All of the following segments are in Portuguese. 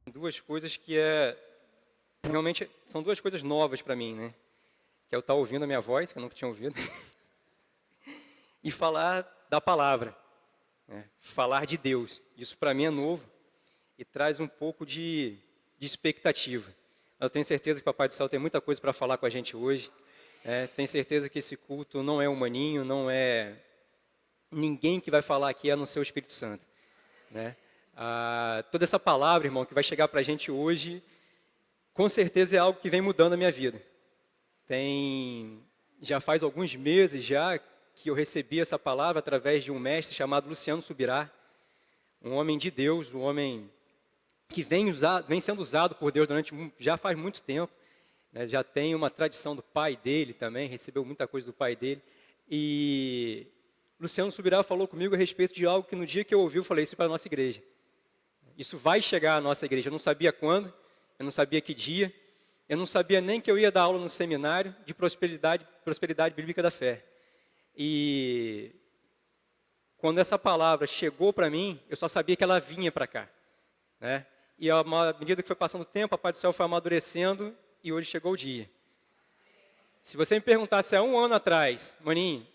Duas coisas que realmente são duas coisas novas para mim, né? Que é eu estar ouvindo a minha voz, que eu nunca tinha ouvido, e falar da palavra, né? Falar de Deus. Isso para mim é novo e traz um pouco de expectativa. Eu tenho certeza que o Papai do Céu tem muita coisa para falar com a gente hoje. Tenho certeza que esse culto não é humaninho, não é ninguém que vai falar aqui a não ser o Espírito Santo, né? Toda essa palavra, irmão, que vai chegar para a gente hoje, com certeza é algo que vem mudando a minha vida. Já faz alguns meses já que eu recebi essa palavra através de um mestre chamado Luciano Subirá, um homem de Deus, um homem que vem sendo usado por Deus já faz muito tempo, né? Já tem uma tradição do pai dele também, recebeu muita coisa do pai dele. E Luciano Subirá falou comigo a respeito de algo que no dia que eu ouvi, eu falei isso para a nossa igreja. Isso vai chegar à nossa igreja. Eu não sabia quando, eu não sabia que dia, eu não sabia nem que eu ia dar aula no seminário de prosperidade bíblica da fé. E quando essa palavra chegou para mim, eu só sabia que ela vinha para cá, né? E à medida que foi passando o tempo, a Pai do Céu foi amadurecendo e hoje chegou o dia. Se você me perguntasse há um ano atrás, maninho,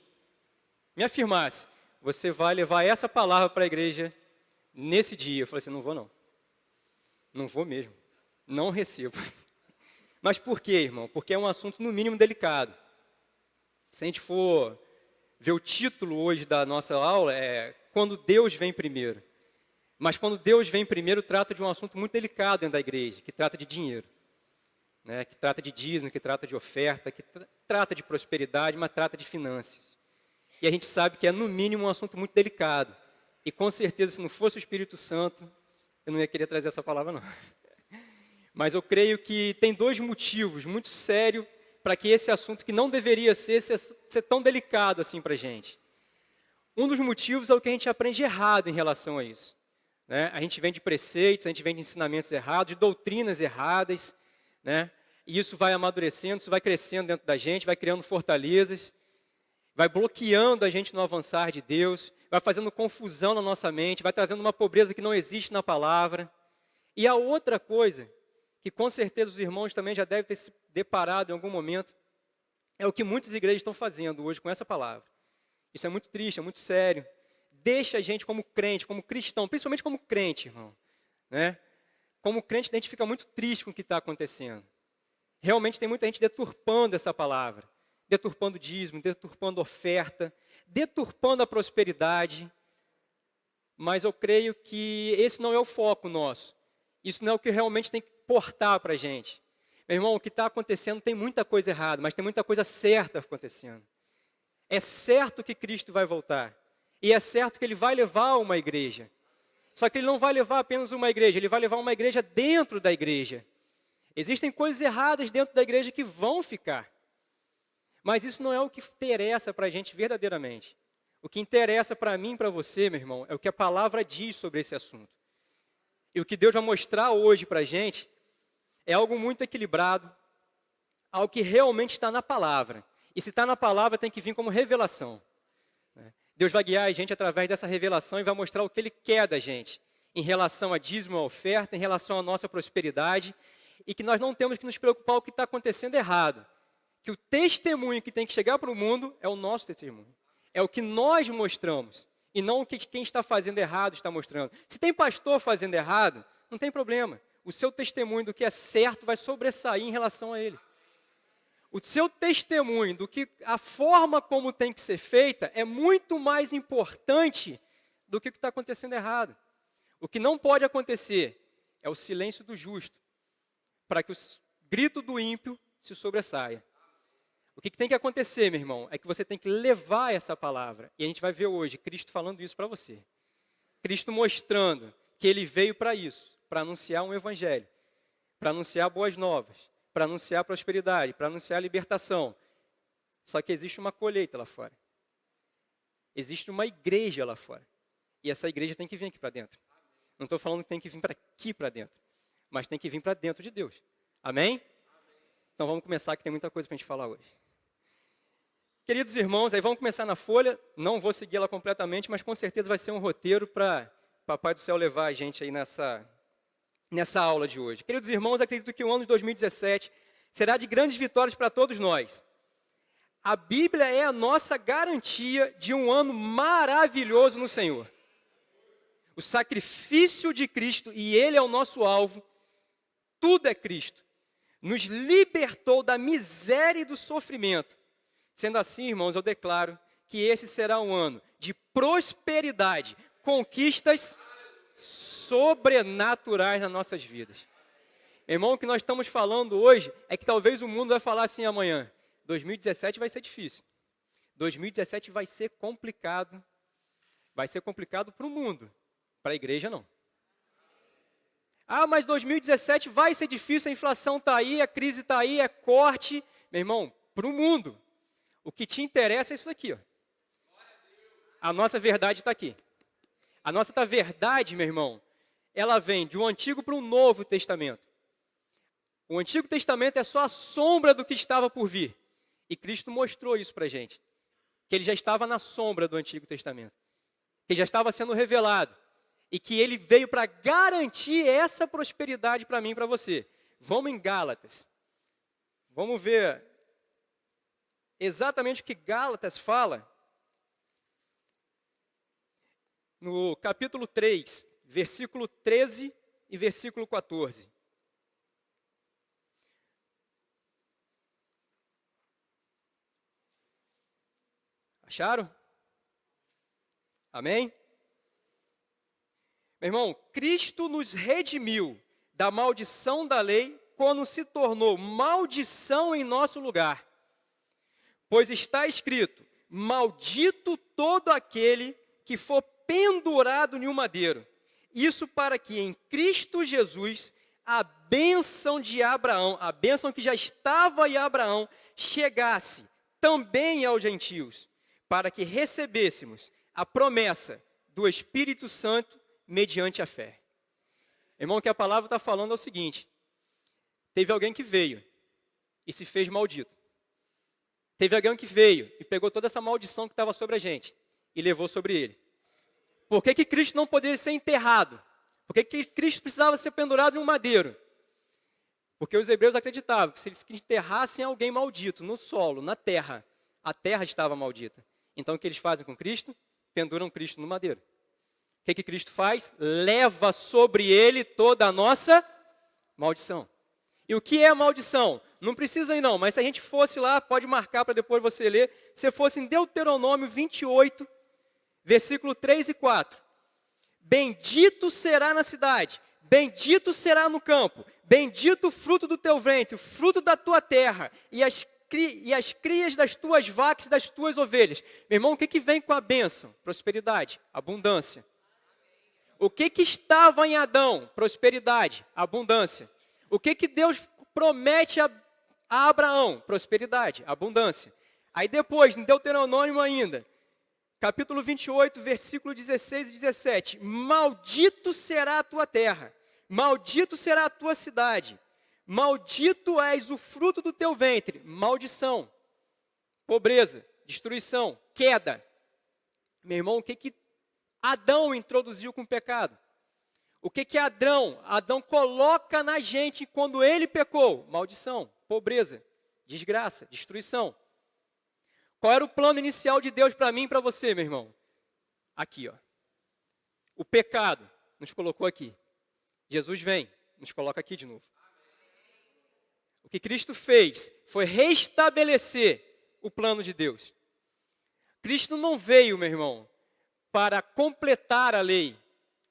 me afirmasse, você vai levar essa palavra para a igreja nesse dia, eu falei assim, não vou não. Não vou mesmo. Não recebo. Mas por quê, irmão? Porque é um assunto no mínimo delicado. Se a gente for ver o título hoje da nossa aula, é Quando Deus Vem Primeiro. Mas quando Deus vem primeiro, trata de um assunto muito delicado dentro da igreja, que trata de dinheiro, né? Que trata de dízimo, que trata de oferta, que trata de prosperidade, mas trata de finanças. E a gente sabe que é, no mínimo, um assunto muito delicado. E com certeza, se não fosse o Espírito Santo, eu não ia querer trazer essa palavra, não. Mas eu creio que tem dois motivos muito sérios para que esse assunto, que não deveria ser tão delicado assim para a gente. Um dos motivos é o que a gente aprende errado em relação a isso, né? A gente vem de preceitos, a gente vem de ensinamentos errados, de doutrinas erradas, né? E isso vai amadurecendo, isso vai crescendo dentro da gente, vai criando fortalezas, vai bloqueando a gente no avançar de Deus, vai fazendo confusão na nossa mente, vai trazendo uma pobreza que não existe na palavra. E a outra coisa, que com certeza os irmãos também já devem ter se deparado em algum momento, é o que muitas igrejas estão fazendo hoje com essa palavra. Isso é muito triste, é muito sério. Deixa a gente como crente, como cristão, principalmente como crente, irmão, né? Como crente, a gente fica muito triste com o que está acontecendo. Realmente tem muita gente deturpando essa palavra, deturpando o dízimo, deturpando a oferta, deturpando a prosperidade. Mas eu creio que esse não é o foco nosso. Isso não é o que realmente tem que portar para a gente. Meu irmão, o que está acontecendo tem muita coisa errada, mas tem muita coisa certa acontecendo. É certo que Cristo vai voltar. E é certo que Ele vai levar uma igreja. Só que Ele não vai levar apenas uma igreja, Ele vai levar uma igreja dentro da igreja. Existem coisas erradas dentro da igreja que vão ficar. Mas isso não é o que interessa para a gente verdadeiramente. O que interessa para mim e para você, meu irmão, é o que a palavra diz sobre esse assunto. E o que Deus vai mostrar hoje para a gente é algo muito equilibrado, algo que realmente está na palavra. E se está na palavra, tem que vir como revelação. Deus vai guiar a gente através dessa revelação e vai mostrar o que Ele quer da gente, em relação a dízimo, a oferta, em relação à nossa prosperidade, e que nós não temos que nos preocupar com o que está acontecendo errado. Que o testemunho que tem que chegar para o mundo é o nosso testemunho. É o que nós mostramos, e não o que quem está fazendo errado está mostrando. Se tem pastor fazendo errado, não tem problema. O seu testemunho do que é certo vai sobressair em relação a ele. O seu testemunho do que a forma como tem que ser feita é muito mais importante do que o que está acontecendo errado. O que não pode acontecer é o silêncio do justo, para que o grito do ímpio se sobressaia. O que tem que acontecer, meu irmão, é que você tem que levar essa palavra. E a gente vai ver hoje Cristo falando isso para você. Cristo mostrando que Ele veio para isso, para anunciar um evangelho, para anunciar boas novas, para anunciar prosperidade, para anunciar libertação. Só que existe uma colheita lá fora. Existe uma igreja lá fora. E essa igreja tem que vir aqui para dentro. Não estou falando que tem que vir para aqui para dentro, mas tem que vir para dentro de Deus. Amém? Então vamos começar, que tem muita coisa para a gente falar hoje. Queridos irmãos, aí vamos começar na folha. Não vou seguir ela completamente, mas com certeza vai ser um roteiro para Papai do Céu levar a gente aí nessa aula de hoje. Queridos irmãos, acredito que o ano de 2017 será de grandes vitórias para todos nós. A Bíblia é a nossa garantia de um ano maravilhoso no Senhor. O sacrifício de Cristo, e Ele é o nosso alvo, tudo é Cristo, nos libertou da miséria e do sofrimento. Sendo assim, irmãos, eu declaro que esse será um ano de prosperidade, conquistas sobrenaturais nas nossas vidas. Irmão, o que nós estamos falando hoje é que talvez o mundo vai falar assim amanhã: 2017 vai ser difícil, 2017 vai ser complicado para o mundo, para a igreja não. Ah, mas 2017 vai ser difícil, a inflação está aí, a crise está aí, é corte. Meu irmão, para o mundo, o que te interessa é isso aqui, ó. A nossa verdade está aqui. A nossa verdade, meu irmão, ela vem de um Antigo para um Novo Testamento. O Antigo Testamento é só a sombra do que estava por vir. E Cristo mostrou isso para a gente. Que Ele já estava na sombra do Antigo Testamento. Que Ele já estava sendo revelado. E que Ele veio para garantir essa prosperidade para mim e para você. Vamos em Gálatas. Vamos ver exatamente o que Gálatas fala. No capítulo 3, versículo 13 e versículo 14. Acharam? Amém? Meu irmão, Cristo nos redimiu da maldição da lei quando se tornou maldição em nosso lugar. Pois está escrito: maldito todo aquele que for pendurado em um madeiro. Isso para que em Cristo Jesus a bênção de Abraão, a bênção que já estava em Abraão, chegasse também aos gentios, para que recebêssemos a promessa do Espírito Santo mediante a fé. Irmão, o que a palavra está falando é o seguinte: teve alguém que veio e se fez maldito. Teve alguém que veio e pegou toda essa maldição que estava sobre a gente e levou sobre ele. Por que Cristo não poderia ser enterrado? Por que Cristo precisava ser pendurado em um madeiro? Porque os hebreus acreditavam que se eles enterrassem alguém maldito no solo, na terra, a terra estava maldita. Então o que eles fazem com Cristo? Penduram Cristo no madeiro. O que Cristo faz? Leva sobre ele toda a nossa maldição. E o que é maldição? Não precisa ir não, mas se a gente fosse lá, pode marcar para depois você ler. Se fosse em Deuteronômio 28, versículo 3 e 4. Bendito será na cidade, bendito será no campo, bendito o fruto do teu ventre, o fruto da tua terra, e as crias das tuas vacas e das tuas ovelhas. Meu irmão, o que vem com a bênção? Prosperidade, abundância. O que estava em Adão? Prosperidade, abundância. O que Deus promete a Abraão? Prosperidade, abundância. Aí depois, em Deuteronômio ainda, capítulo 28, versículo 16 e 17. Maldito será a tua terra, maldito será a tua cidade, maldito és o fruto do teu ventre. Maldição, pobreza, destruição, queda. Meu irmão, o que Adão introduziu com o pecado? O que Adão coloca na gente quando ele pecou? Maldição, pobreza, desgraça, destruição. Qual era o plano inicial de Deus para mim e para você, meu irmão? Aqui, ó. O pecado nos colocou aqui. Jesus vem, nos coloca aqui de novo. O que Cristo fez foi restabelecer o plano de Deus. Cristo não veio, meu irmão, para completar a lei,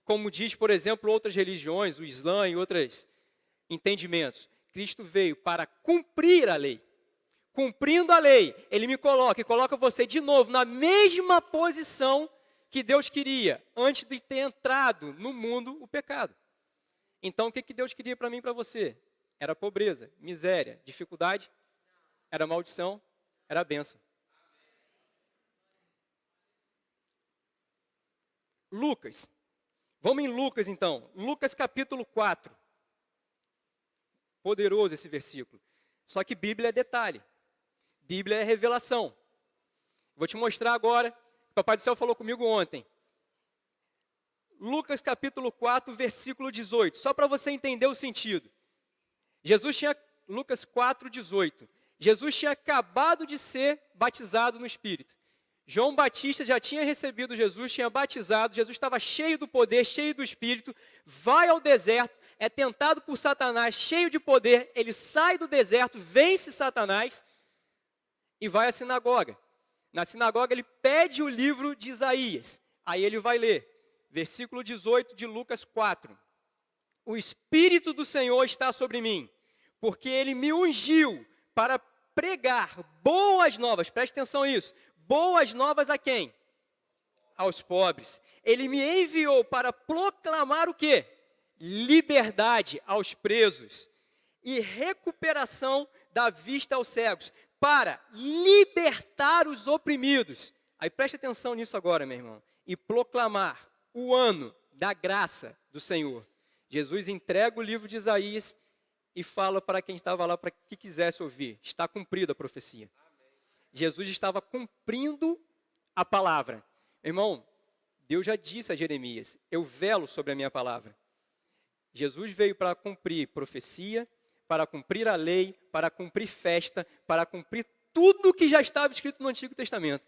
como diz, por exemplo, outras religiões, o Islã e outros entendimentos. Cristo veio para cumprir a lei. Cumprindo a lei, Ele me coloca e coloca você de novo na mesma posição que Deus queria, antes de ter entrado no mundo o pecado. Então, o que Deus queria para mim e para você? Era pobreza, miséria, dificuldade, era maldição, era bênção. Lucas. Vamos em Lucas, então. Lucas capítulo 4. Poderoso esse versículo. Só que Bíblia é detalhe. Bíblia é revelação. Vou te mostrar agora. O Papai do Céu falou comigo ontem. Lucas capítulo 4, versículo 18, só para você entender o sentido. Lucas 4, 18. Jesus tinha acabado de ser batizado no Espírito. João Batista já tinha recebido Jesus, tinha batizado, Jesus estava cheio do poder, cheio do Espírito, vai ao deserto, é tentado por Satanás, cheio de poder, ele sai do deserto, vence Satanás e vai à sinagoga. Na sinagoga ele pede o livro de Isaías, aí ele vai ler, versículo 18 de Lucas 4. O Espírito do Senhor está sobre mim, porque ele me ungiu para pregar boas novas, preste atenção nisso, boas novas a quem? Aos pobres. Ele me enviou para proclamar o quê? Liberdade aos presos e recuperação da vista aos cegos, para libertar os oprimidos. Aí preste atenção nisso agora, meu irmão. E proclamar o ano da graça do Senhor. Jesus entrega o livro de Isaías e fala para quem estava lá, para que quisesse ouvir. Está cumprida a profecia. Jesus estava cumprindo a palavra. Irmão, Deus já disse a Jeremias, eu velo sobre a minha palavra. Jesus veio para cumprir profecia, para cumprir a lei, para cumprir festa, para cumprir tudo que já estava escrito no Antigo Testamento.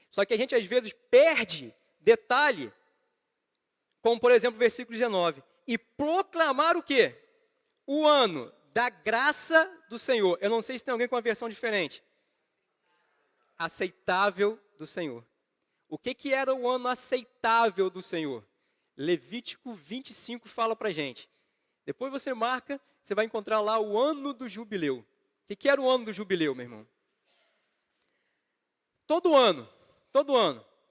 Só que a gente às vezes perde detalhe, como por exemplo o versículo 19. E proclamar o quê? O ano da graça do Senhor. Eu não sei se tem alguém com uma versão diferente. Aceitável do Senhor. O que era o ano aceitável do Senhor? Levítico 25 fala para a gente. Depois você marca, você vai encontrar lá o ano do jubileu. O que era o ano do jubileu, meu irmão? Todo ano,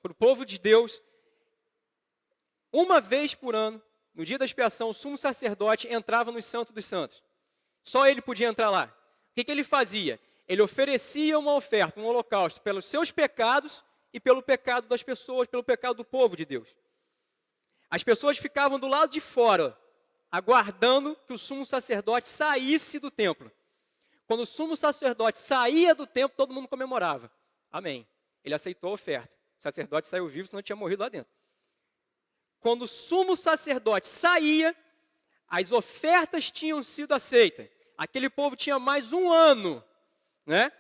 para o povo de Deus, uma vez por ano, no dia da expiação, o sumo sacerdote entrava no Santo dos Santos. Só ele podia entrar lá. O que ele fazia? Ele oferecia uma oferta, um holocausto, pelos seus pecados e pelo pecado das pessoas, pelo pecado do povo de Deus. As pessoas ficavam do lado de fora, aguardando que o sumo sacerdote saísse do templo. Quando o sumo sacerdote saía do templo, todo mundo comemorava. Amém. Ele aceitou a oferta. O sacerdote saiu vivo, senão tinha morrido lá dentro. Quando o sumo sacerdote saía, as ofertas tinham sido aceitas. Aquele povo tinha mais um ano, né?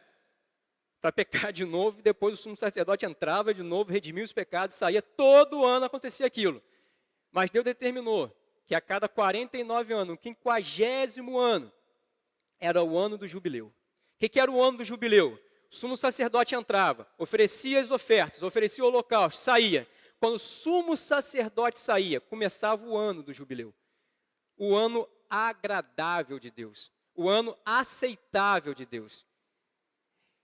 Para pecar de novo, depois o sumo sacerdote entrava de novo, redimia os pecados, saía, todo ano acontecia aquilo. Mas Deus determinou que a cada 49 anos, o 50º ano, era o ano do jubileu. O que era o ano do jubileu? O sumo sacerdote entrava, oferecia as ofertas, oferecia o holocausto, saía. Quando o sumo sacerdote saía, começava o ano do jubileu. O ano agradável de Deus. O ano aceitável de Deus.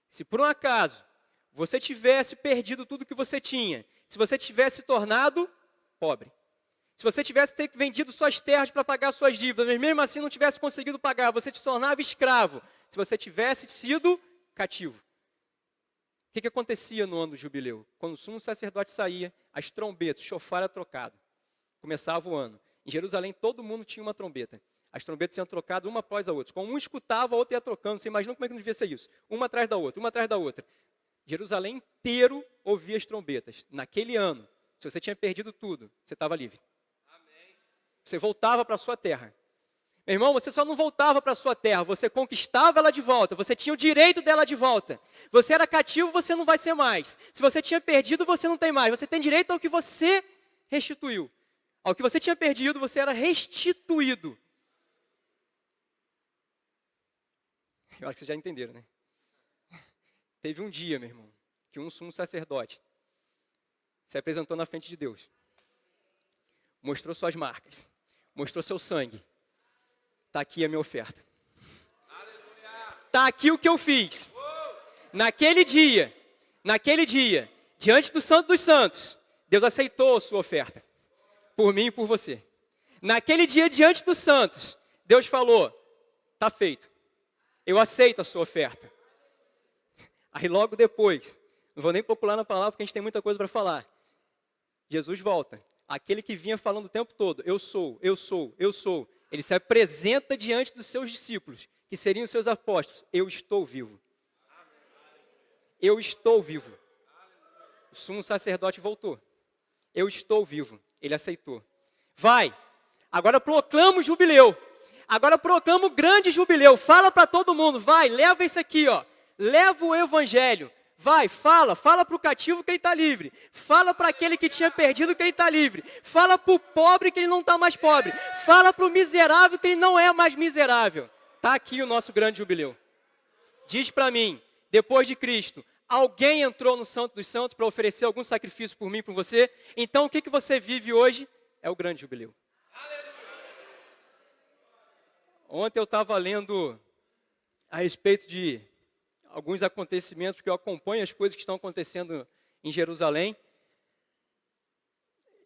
Se por um acaso você tivesse perdido tudo que você tinha, se você tivesse tornado pobre, se você tivesse vendido suas terras para pagar suas dívidas, mas mesmo assim não tivesse conseguido pagar, você se tornava escravo, se você tivesse sido cativo. O que acontecia no ano do jubileu? Quando o sumo sacerdote saía, as trombetas, o chofar era trocado. Começava o ano. Em Jerusalém, todo mundo tinha uma trombeta. As trombetas iam trocadas uma após a outra. Quando um escutava, a outra ia trocando. Você imagina como é que não devia ser isso? Uma atrás da outra, uma atrás da outra. Jerusalém inteiro ouvia as trombetas. Naquele ano, se você tinha perdido tudo, você estava livre. Amém. Você voltava para a sua terra. Meu irmão, você só não voltava para a sua terra, você conquistava ela de volta, você tinha o direito dela de volta. Você era cativo, você não vai ser mais. Se você tinha perdido, você não tem mais. Você tem direito ao que você restituiu. Ao que você tinha perdido, você era restituído. Eu acho que vocês já entenderam, né? Teve um dia, meu irmão, que um sumo sacerdote se apresentou na frente de Deus. Mostrou suas marcas, mostrou seu sangue. Está aqui a minha oferta. Está aqui o que eu fiz. Naquele dia, diante do Santo dos Santos, Deus aceitou a sua oferta. Por mim e por você. Naquele dia, diante dos santos, Deus falou, está feito. Eu aceito a sua oferta. Aí logo depois, não vou nem popular na palavra porque a gente tem muita coisa para falar. Jesus volta. Aquele que vinha falando o tempo todo, eu sou, eu sou, eu sou. Ele se apresenta diante dos seus discípulos, que seriam os seus apóstolos. Eu estou vivo. Eu estou vivo. O sumo sacerdote voltou. Eu estou vivo. Ele aceitou. Vai. Agora proclama o jubileu. Agora proclama o grande jubileu. Fala para todo mundo. Vai, leva isso aqui, ó. Leva o evangelho. Vai, fala para o cativo que ele está livre. Fala para aquele que tinha perdido que ele está livre. Fala para o pobre que ele não está mais pobre. Fala para o miserável que ele não é mais miserável. Está aqui o nosso grande jubileu. Diz para mim, depois de Cristo, alguém entrou no Santo dos Santos para oferecer algum sacrifício por mim, por você? Então o que você vive hoje é o grande jubileu. Ontem eu estava lendo a respeito de alguns acontecimentos, porque eu acompanho as coisas que estão acontecendo em Jerusalém.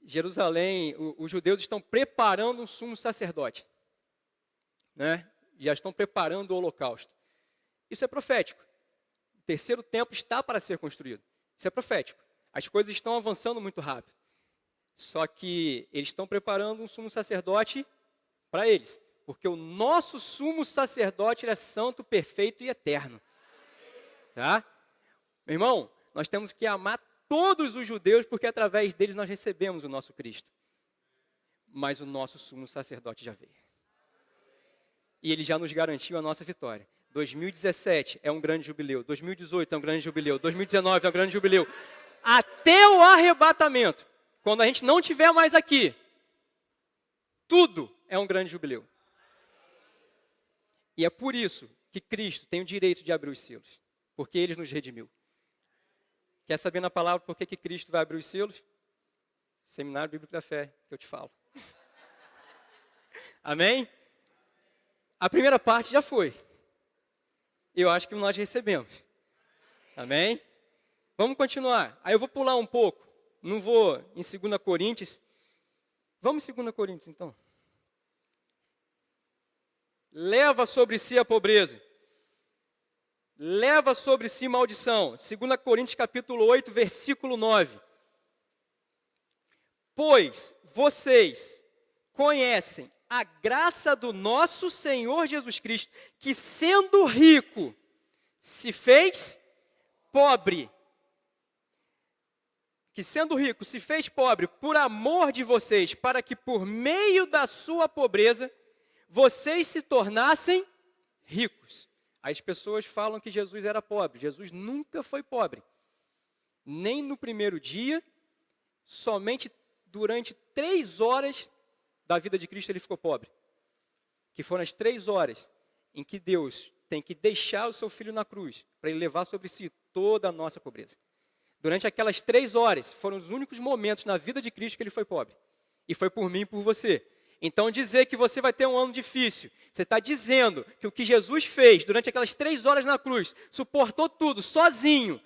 Jerusalém, os judeus estão preparando um sumo sacerdote, né? Já estão preparando o holocausto. Isso é profético. O terceiro templo está para ser construído. Isso é profético. As coisas estão avançando muito rápido. Só que eles estão preparando um sumo sacerdote para eles. Porque o nosso sumo sacerdote é santo, perfeito e eterno. Tá? Meu irmão, nós temos que amar todos os judeus, porque através deles nós recebemos o nosso Cristo. Mas o nosso sumo sacerdote já veio. E ele já nos garantiu a nossa vitória. 2017 é um grande jubileu. 2018 é um grande jubileu. 2019 é um grande jubileu. Até o arrebatamento, quando a gente não estiver mais aqui, tudo é um grande jubileu. E é por isso que Cristo tem o direito de abrir os selos. Porque Ele nos redimiu. Quer saber na palavra por que Cristo vai abrir os selos? Seminário Bíblico da Fé, que eu te falo. Amém? A primeira parte já foi. Eu acho que nós recebemos. Amém? Vamos continuar. Aí eu vou pular um pouco. Não vou em 2 Coríntios. Vamos em 2 Coríntios, então. Leva sobre si a pobreza. Leva sobre si maldição. 2 Coríntios capítulo 8, versículo 9. Pois vocês conhecem a graça do nosso Senhor Jesus Cristo, que sendo rico, se fez pobre. Que sendo rico, se fez pobre por amor de vocês, para que por meio da sua pobreza, vocês se tornassem ricos. As pessoas falam que Jesus era pobre. Jesus nunca foi pobre. Nem no primeiro dia, somente durante 3 horas da vida de Cristo ele ficou pobre. Que foram as 3 horas em que Deus tem que deixar o seu Filho na cruz, para ele levar sobre si toda a nossa pobreza. Durante aquelas 3 horas, foram os únicos momentos na vida de Cristo que ele foi pobre. E foi por mim e por você. Então dizer que você vai ter um ano difícil, você está dizendo que o que Jesus fez durante aquelas 3 horas na cruz, suportou tudo, sozinho,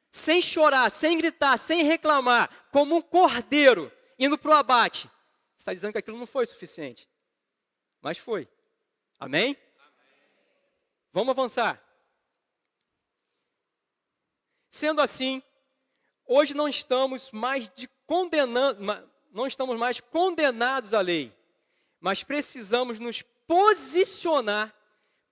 sem chorar, sem gritar, sem reclamar, como um cordeiro indo para o abate. Você está dizendo que aquilo não foi suficiente. Mas foi. Amém? Vamos avançar. Sendo assim, hoje não estamos mais condenados à lei, mas precisamos nos posicionar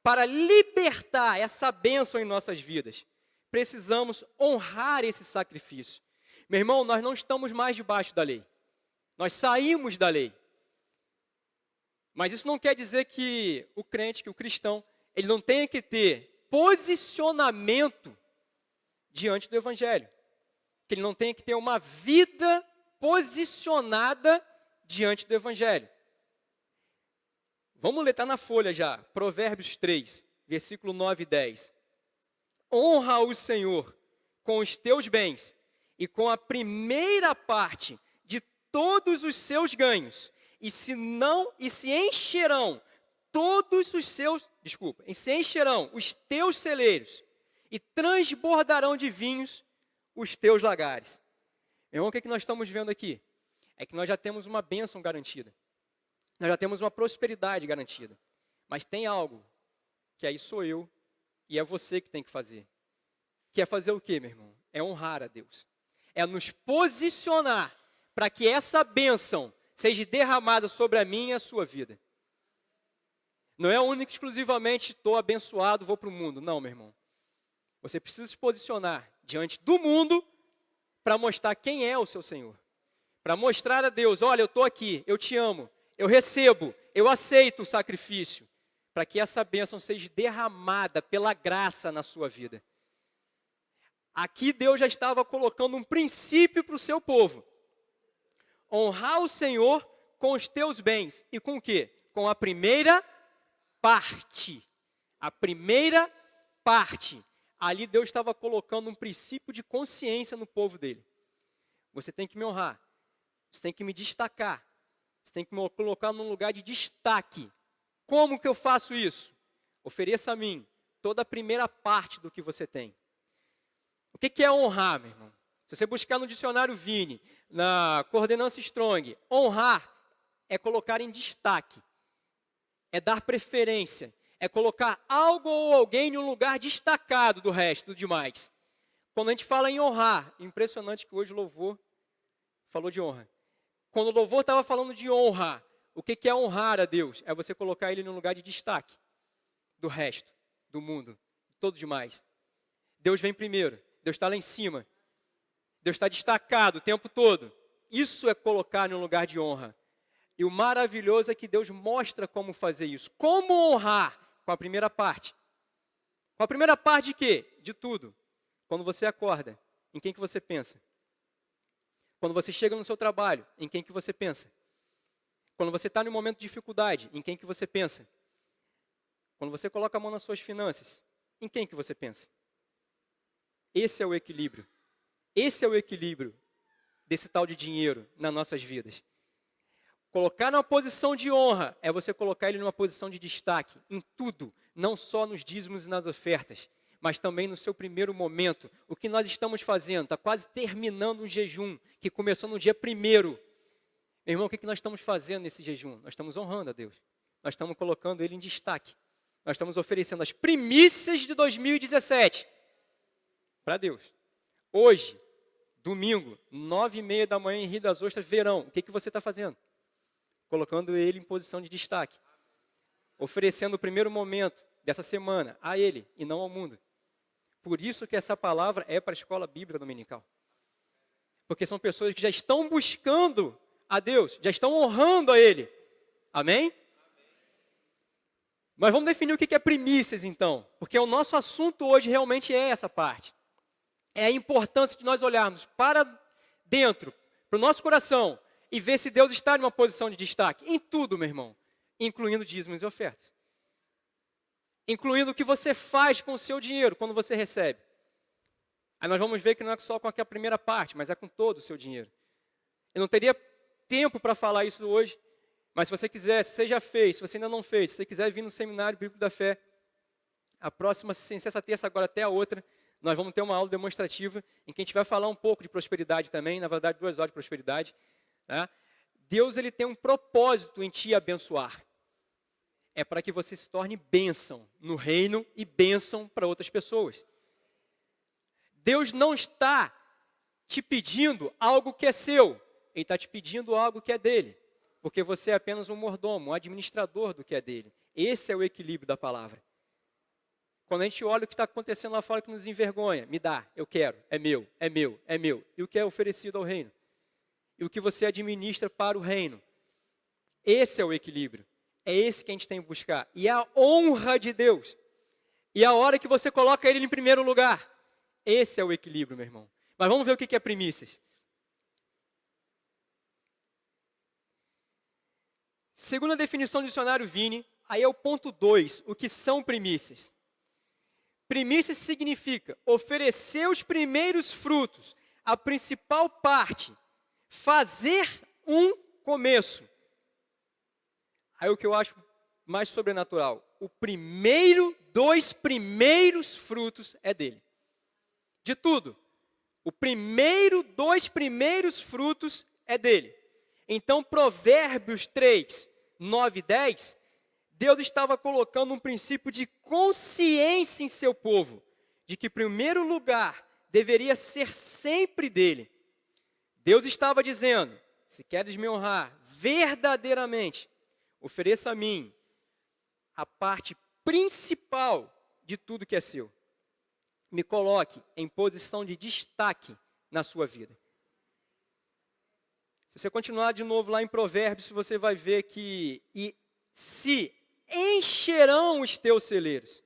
para libertar essa bênção em nossas vidas. Precisamos honrar esse sacrifício. Meu irmão, nós não estamos mais debaixo da lei. Nós saímos da lei. Mas isso não quer dizer que o crente, que o cristão, ele não tenha que ter posicionamento diante do Evangelho. Que ele não tenha que ter uma vida posicionada diante do Evangelho. Vamos ler, está na folha já, Provérbios 3, versículo 9 e 10. Honra o Senhor com os teus bens e com a primeira parte de todos os seus ganhos, e se encherão os teus celeiros, e transbordarão de vinhos os teus lagares. Meu irmão, o que nós estamos vendo aqui? É que nós já temos uma bênção garantida. Nós já temos uma prosperidade garantida. Mas tem algo que aí sou eu e é você que tem que fazer. Que é fazer o quê, meu irmão? É honrar a Deus. É nos posicionar para que essa bênção seja derramada sobre a minha e a sua vida. Não é único e exclusivamente estou abençoado, vou para o mundo. Não, meu irmão. Você precisa se posicionar diante do mundo para mostrar quem é o seu Senhor. para mostrar a Deus, olha, eu estou aqui, eu te amo, eu recebo, eu aceito o sacrifício, para que essa bênção seja derramada pela graça na sua vida. Aqui Deus já estava colocando um princípio para o seu povo. Honrar o Senhor com os teus bens. E com o quê? Com a primeira parte. A primeira parte. Ali Deus estava colocando um princípio de consciência no povo dele. Você tem que me honrar. Você tem que me destacar. Você tem que me colocar num lugar de destaque. Como que eu faço isso? Ofereça a mim toda a primeira parte do que você tem. O que é honrar, meu irmão? Se você buscar no dicionário Vini, na coordenança Strong, honrar é colocar em destaque, é dar preferência, é colocar algo ou alguém em um lugar destacado do resto, do demais. Quando a gente fala em honrar, impressionante que hoje o louvor falou de honra. Quando o louvor estava falando de honra, o que é honrar a Deus? É você colocar ele num lugar de destaque do resto, do mundo, todo demais. Deus vem primeiro, Deus está lá em cima. Deus está destacado o tempo todo. Isso é colocar num lugar de honra. E o maravilhoso é que Deus mostra como fazer isso. Como honrar? Com a primeira parte. Com a primeira parte de quê? De tudo. Quando você acorda, em quem que você pensa? Quando você chega no seu trabalho, em quem que você pensa? Quando você está no momento de dificuldade, em quem que você pensa? Quando você coloca a mão nas suas finanças, em quem que você pensa? Esse é o equilíbrio. Esse é o equilíbrio desse tal de dinheiro nas nossas vidas. Colocar numa posição de honra é você colocar ele numa posição de destaque em tudo, não só nos dízimos e nas ofertas, mas também no seu primeiro momento. O que nós estamos fazendo? Está quase terminando um jejum que começou no dia 1º. Meu irmão, o que nós estamos fazendo nesse jejum? Nós estamos honrando a Deus. Nós estamos colocando ele em destaque. Nós estamos oferecendo as primícias de 2017 para Deus. Hoje, domingo, 9h30 da manhã em Rio das Ostras, verão. O que você está fazendo? Colocando ele em posição de destaque. Oferecendo o primeiro momento dessa semana a ele e não ao mundo. Por isso que essa palavra é para a escola bíblica dominical. Porque são pessoas que já estão buscando a Deus, já estão honrando a Ele. Amém? Mas vamos definir o que é primícias então. Porque o nosso assunto hoje realmente é essa parte. É a importância de nós olharmos para dentro, para o nosso coração, e ver se Deus está em uma posição de destaque. Em tudo, meu irmão. Incluindo dízimos e ofertas. Incluindo o que você faz com o seu dinheiro quando você recebe. Aí nós vamos ver que não é só com a primeira parte, mas é com todo o seu dinheiro. Eu não teria tempo para falar isso hoje, mas se você quiser, se você já fez, se você ainda não fez, se você quiser vir no Seminário Bíblico da Fé, a próxima, sem ser essa terça agora até a outra, nós vamos ter uma aula demonstrativa em que a gente vai falar um pouco de prosperidade também, na verdade 2 horas de prosperidade. Tá? Deus ele tem um propósito em te abençoar. É para que você se torne bênção no reino e bênção para outras pessoas. Deus não está te pedindo algo que é seu. Ele está te pedindo algo que é dele. Porque você é apenas um mordomo, um administrador do que é dele. Esse é o equilíbrio da palavra. Quando a gente olha o que está acontecendo lá fora que nos envergonha, me dá, eu quero, é meu, é meu, é meu. E o que é oferecido ao reino? E o que você administra para o reino? Esse é o equilíbrio. É esse que a gente tem que buscar. E a honra de Deus. E a hora que você coloca ele em primeiro lugar. Esse é o equilíbrio, meu irmão. Mas vamos ver o que é primícias. Segundo a definição do dicionário Vini, aí é o ponto 2, o que são primícias. Primícias significa oferecer os primeiros frutos, a principal parte, fazer um começo. Aí o que eu acho mais sobrenatural, o primeiro dos primeiros frutos é dele. De tudo. O primeiro dos primeiros frutos é dele. Então, Provérbios 3, 9 e 10, Deus estava colocando um princípio de consciência em seu povo, de que primeiro lugar deveria ser sempre dele. Deus estava dizendo, se queres me honrar verdadeiramente, ofereça a mim a parte principal de tudo que é seu. Me coloque em posição de destaque na sua vida. Se você continuar de novo lá em Provérbios, você vai ver que e se encherão os teus celeiros,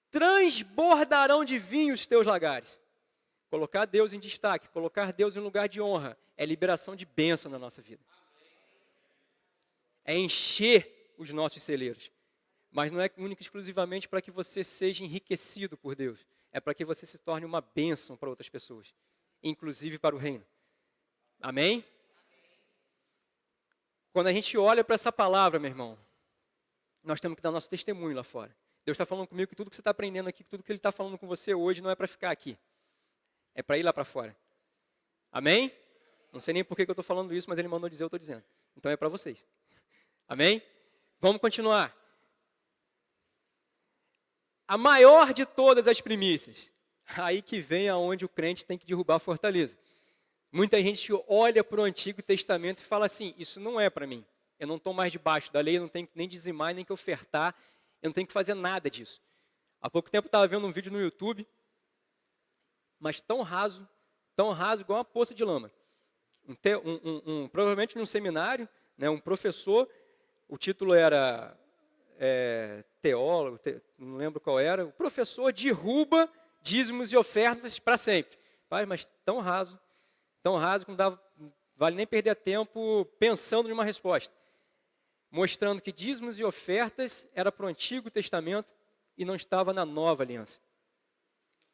transbordarão de vinho os teus lagares. Colocar Deus em destaque, colocar Deus em lugar de honra, é liberação de bênção na nossa vida. É encher os nossos celeiros. Mas não é única e exclusivamente para que você seja enriquecido por Deus. É para que você se torne uma bênção para outras pessoas, inclusive para o reino. Amém? Quando a gente olha para essa palavra, meu irmão, nós temos que dar nosso testemunho lá fora. Deus está falando comigo que tudo que você está aprendendo aqui, que tudo que Ele está falando com você hoje não é para ficar aqui. É para ir lá para fora. Amém? Não sei nem por que eu estou falando isso, mas Ele mandou dizer, eu estou dizendo. Então é para vocês. Amém? Vamos continuar. A maior de todas as primícias. Aí que vem aonde o crente tem que derrubar a fortaleza. Muita gente olha para o Antigo Testamento e fala assim, isso não é para mim. Eu não estou mais debaixo da lei, eu não tenho que nem dizimar, nem que ofertar, eu não tenho que fazer nada disso. Há pouco tempo eu estava vendo um vídeo no YouTube, mas tão raso igual uma poça de lama. Provavelmente num seminário, né, um professor, o título era teólogo, não lembro qual era, o professor derruba dízimos e ofertas para sempre. Pai, mas tão raso que não vale nem perder tempo pensando em uma resposta. Mostrando que dízimos e ofertas era para o Antigo Testamento e não estava na Nova Aliança.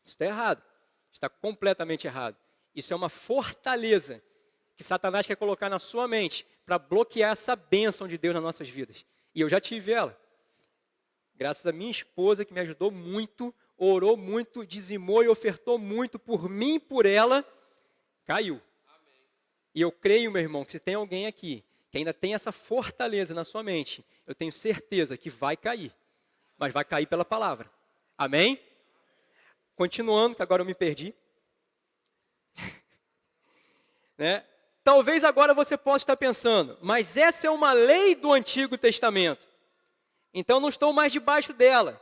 Isso está errado. Está completamente errado. Isso é uma fortaleza que Satanás quer colocar na sua mente para bloquear essa bênção de Deus nas nossas vidas. E eu já tive ela. Graças à minha esposa, que me ajudou muito, orou muito, dizimou e ofertou muito por mim e por ela, caiu. Amém. E eu creio, meu irmão, que se tem alguém aqui que ainda tem essa fortaleza na sua mente, eu tenho certeza que vai cair. Mas vai cair pela palavra. Amém? Continuando, que agora eu me perdi. Né? Talvez agora você possa estar pensando, mas essa é uma lei do Antigo Testamento. Então não estou mais debaixo dela.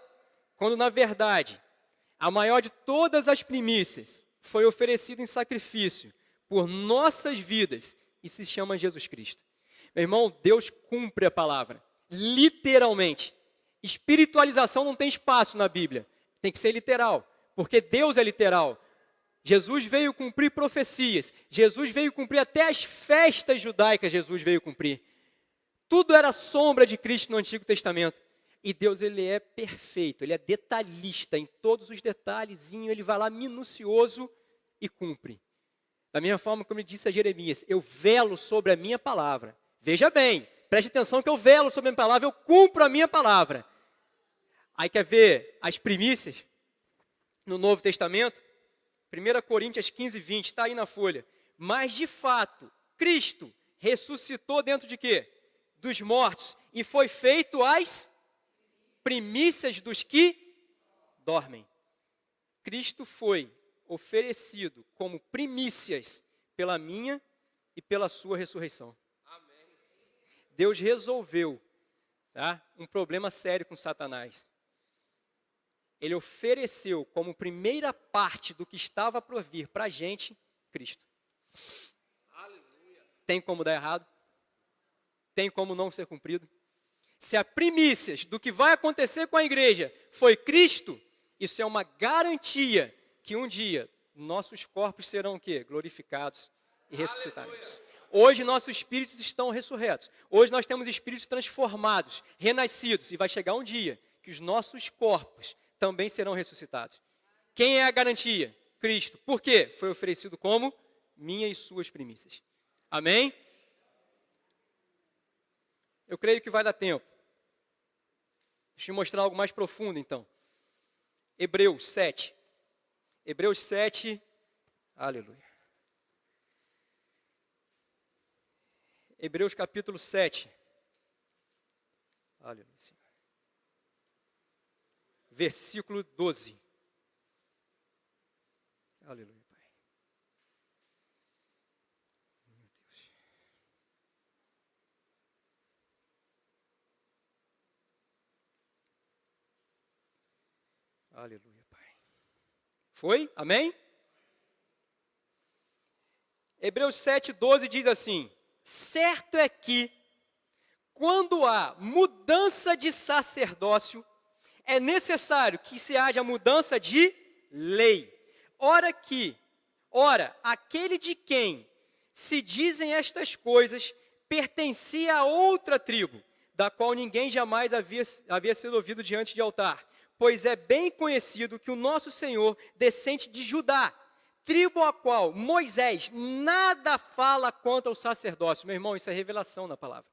Quando na verdade, a maior de todas as primícias foi oferecida em sacrifício por nossas vidas e se chama Jesus Cristo. Meu irmão, Deus cumpre a palavra, literalmente. Espiritualização não tem espaço na Bíblia, tem que ser literal, porque Deus é literal. Jesus veio cumprir profecias, Jesus veio cumprir até as festas judaicas, Jesus veio cumprir. Tudo era sombra de Cristo no Antigo Testamento. E Deus, Ele é perfeito, Ele é detalhista em todos os detalhezinhos, Ele vai lá minucioso e cumpre. Da mesma forma como Ele disse a Jeremias, eu velo sobre a minha palavra. Veja bem, preste atenção que eu velo sobre a minha palavra, eu cumpro a minha palavra. Aí quer ver as primícias no Novo Testamento? 1 Coríntios 15, 20, está aí na folha. Mas de fato, Cristo ressuscitou dentro de quê? Dos mortos e foi feito as primícias dos que dormem. Cristo foi oferecido como primícias pela minha e pela sua ressurreição. Amém. Deus resolveu, tá, um problema sério com Satanás. Ele ofereceu como primeira parte do que estava por vir para a gente, Cristo. Aleluia. Tem como dar errado? Tem como não ser cumprido? Se a primícias do que vai acontecer com a igreja foi Cristo, isso é uma garantia que um dia nossos corpos serão o quê? Glorificados e ressuscitados. Hoje nossos espíritos estão ressurretos. Hoje nós temos espíritos transformados, renascidos. E vai chegar um dia que os nossos corpos também serão ressuscitados. Quem é a garantia? Cristo. Por quê? Foi oferecido como minha e suas primícias. Amém? Eu creio que vai dar tempo. Deixa eu mostrar algo mais profundo, então. Hebreus 7. Hebreus 7. Aleluia. Hebreus capítulo 7. Aleluia, Senhor. Versículo 12. Aleluia, Pai. Meu Deus. Aleluia, Pai. Foi? Amém? Hebreus 7:12 diz assim: certo é que, quando há mudança de sacerdócio, é necessário que se haja mudança de lei. Ora, aquele de quem se dizem estas coisas pertencia a outra tribo, da qual ninguém jamais havia sido ouvido diante de altar, pois é bem conhecido que o nosso Senhor descende de Judá, tribo a qual Moisés nada fala quanto ao sacerdócio. Meu irmão, isso é revelação na palavra.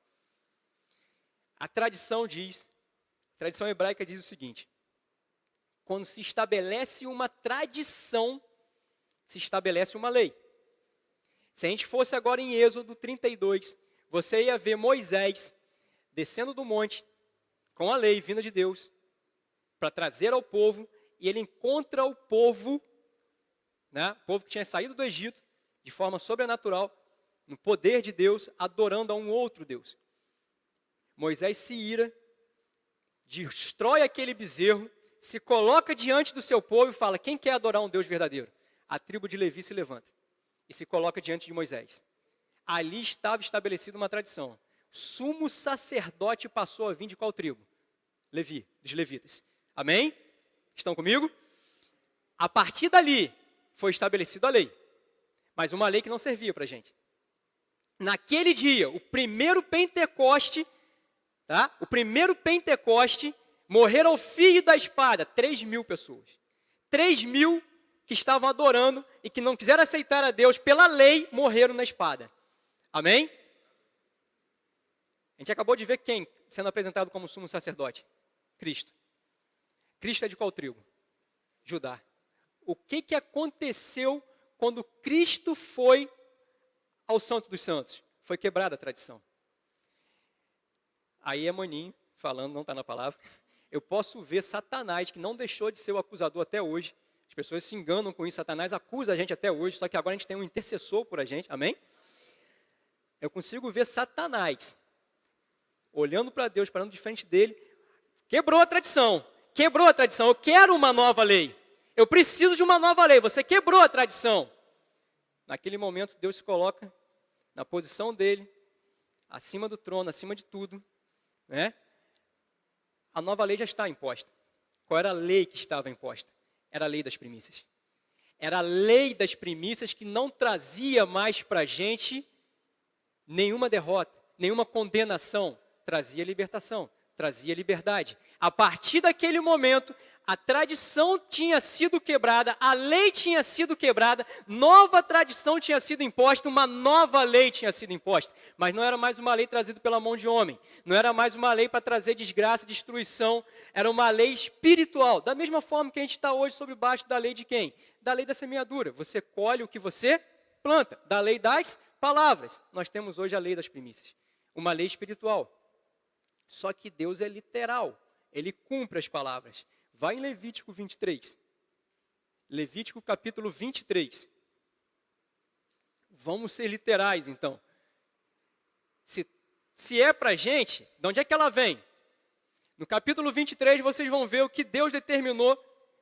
A tradição hebraica diz o seguinte: quando se estabelece uma tradição, se estabelece uma lei. Se a gente fosse agora em Êxodo 32, você ia ver Moisés descendo do monte, com a lei vinda de Deus, para trazer ao povo, e ele encontra o povo, né, o povo que tinha saído do Egito, de forma sobrenatural, no poder de Deus, adorando a um outro Deus. Moisés se ira, destrói aquele bezerro, se coloca diante do seu povo e fala: quem quer adorar um Deus verdadeiro? A tribo de Levi se levanta e se coloca diante de Moisés. Ali estava estabelecida uma tradição. Sumo sacerdote passou a vir de qual tribo? Levi, dos levitas. Amém? Estão comigo? A partir dali foi estabelecida a lei, mas uma lei que não servia para a gente. Naquele dia, o primeiro Pentecoste, tá? O primeiro Pentecoste, morreram ao fio da espada 3.000 pessoas. 3.000 que estavam adorando e que não quiseram aceitar a Deus pela lei, morreram na espada. Amém? A gente acabou de ver quem sendo apresentado como sumo sacerdote? Cristo. Cristo é de qual tribo? Judá. O que aconteceu quando Cristo foi ao Santo dos Santos? Foi quebrada a tradição. Aí é maninho, falando, não está na palavra. Eu posso ver Satanás, que não deixou de ser o acusador até hoje. As pessoas se enganam com isso. Satanás acusa a gente até hoje, só que agora a gente tem um intercessor por a gente. Amém? Eu consigo ver Satanás olhando para Deus, parando de frente dele. Quebrou a tradição. Quebrou a tradição. Eu quero uma nova lei. Eu preciso de uma nova lei. Você quebrou a tradição. Naquele momento, Deus se coloca na posição dele, acima do trono, acima de tudo, né? A nova lei já está imposta. Qual era a lei que estava imposta? Era a lei das primícias. Era a lei das primícias que não trazia mais para a gente nenhuma derrota, nenhuma condenação. Trazia libertação, trazia liberdade. A partir daquele momento, a tradição tinha sido quebrada, a lei tinha sido quebrada, nova tradição tinha sido imposta, uma nova lei tinha sido imposta. Mas não era mais uma lei trazida pela mão de homem, não era mais uma lei para trazer desgraça, destruição, era uma lei espiritual. Da mesma forma que a gente está hoje sobre baixo da lei de quem? Da lei da semeadura. Você colhe o que você planta. Da lei das palavras. Nós temos hoje a lei das primícias, uma lei espiritual. Só que Deus é literal, Ele cumpre as palavras. Vai em Levítico 23. Levítico capítulo 23. Vamos ser literais, então. Se é para a gente, de onde é que ela vem? No capítulo 23, vocês vão ver o que Deus determinou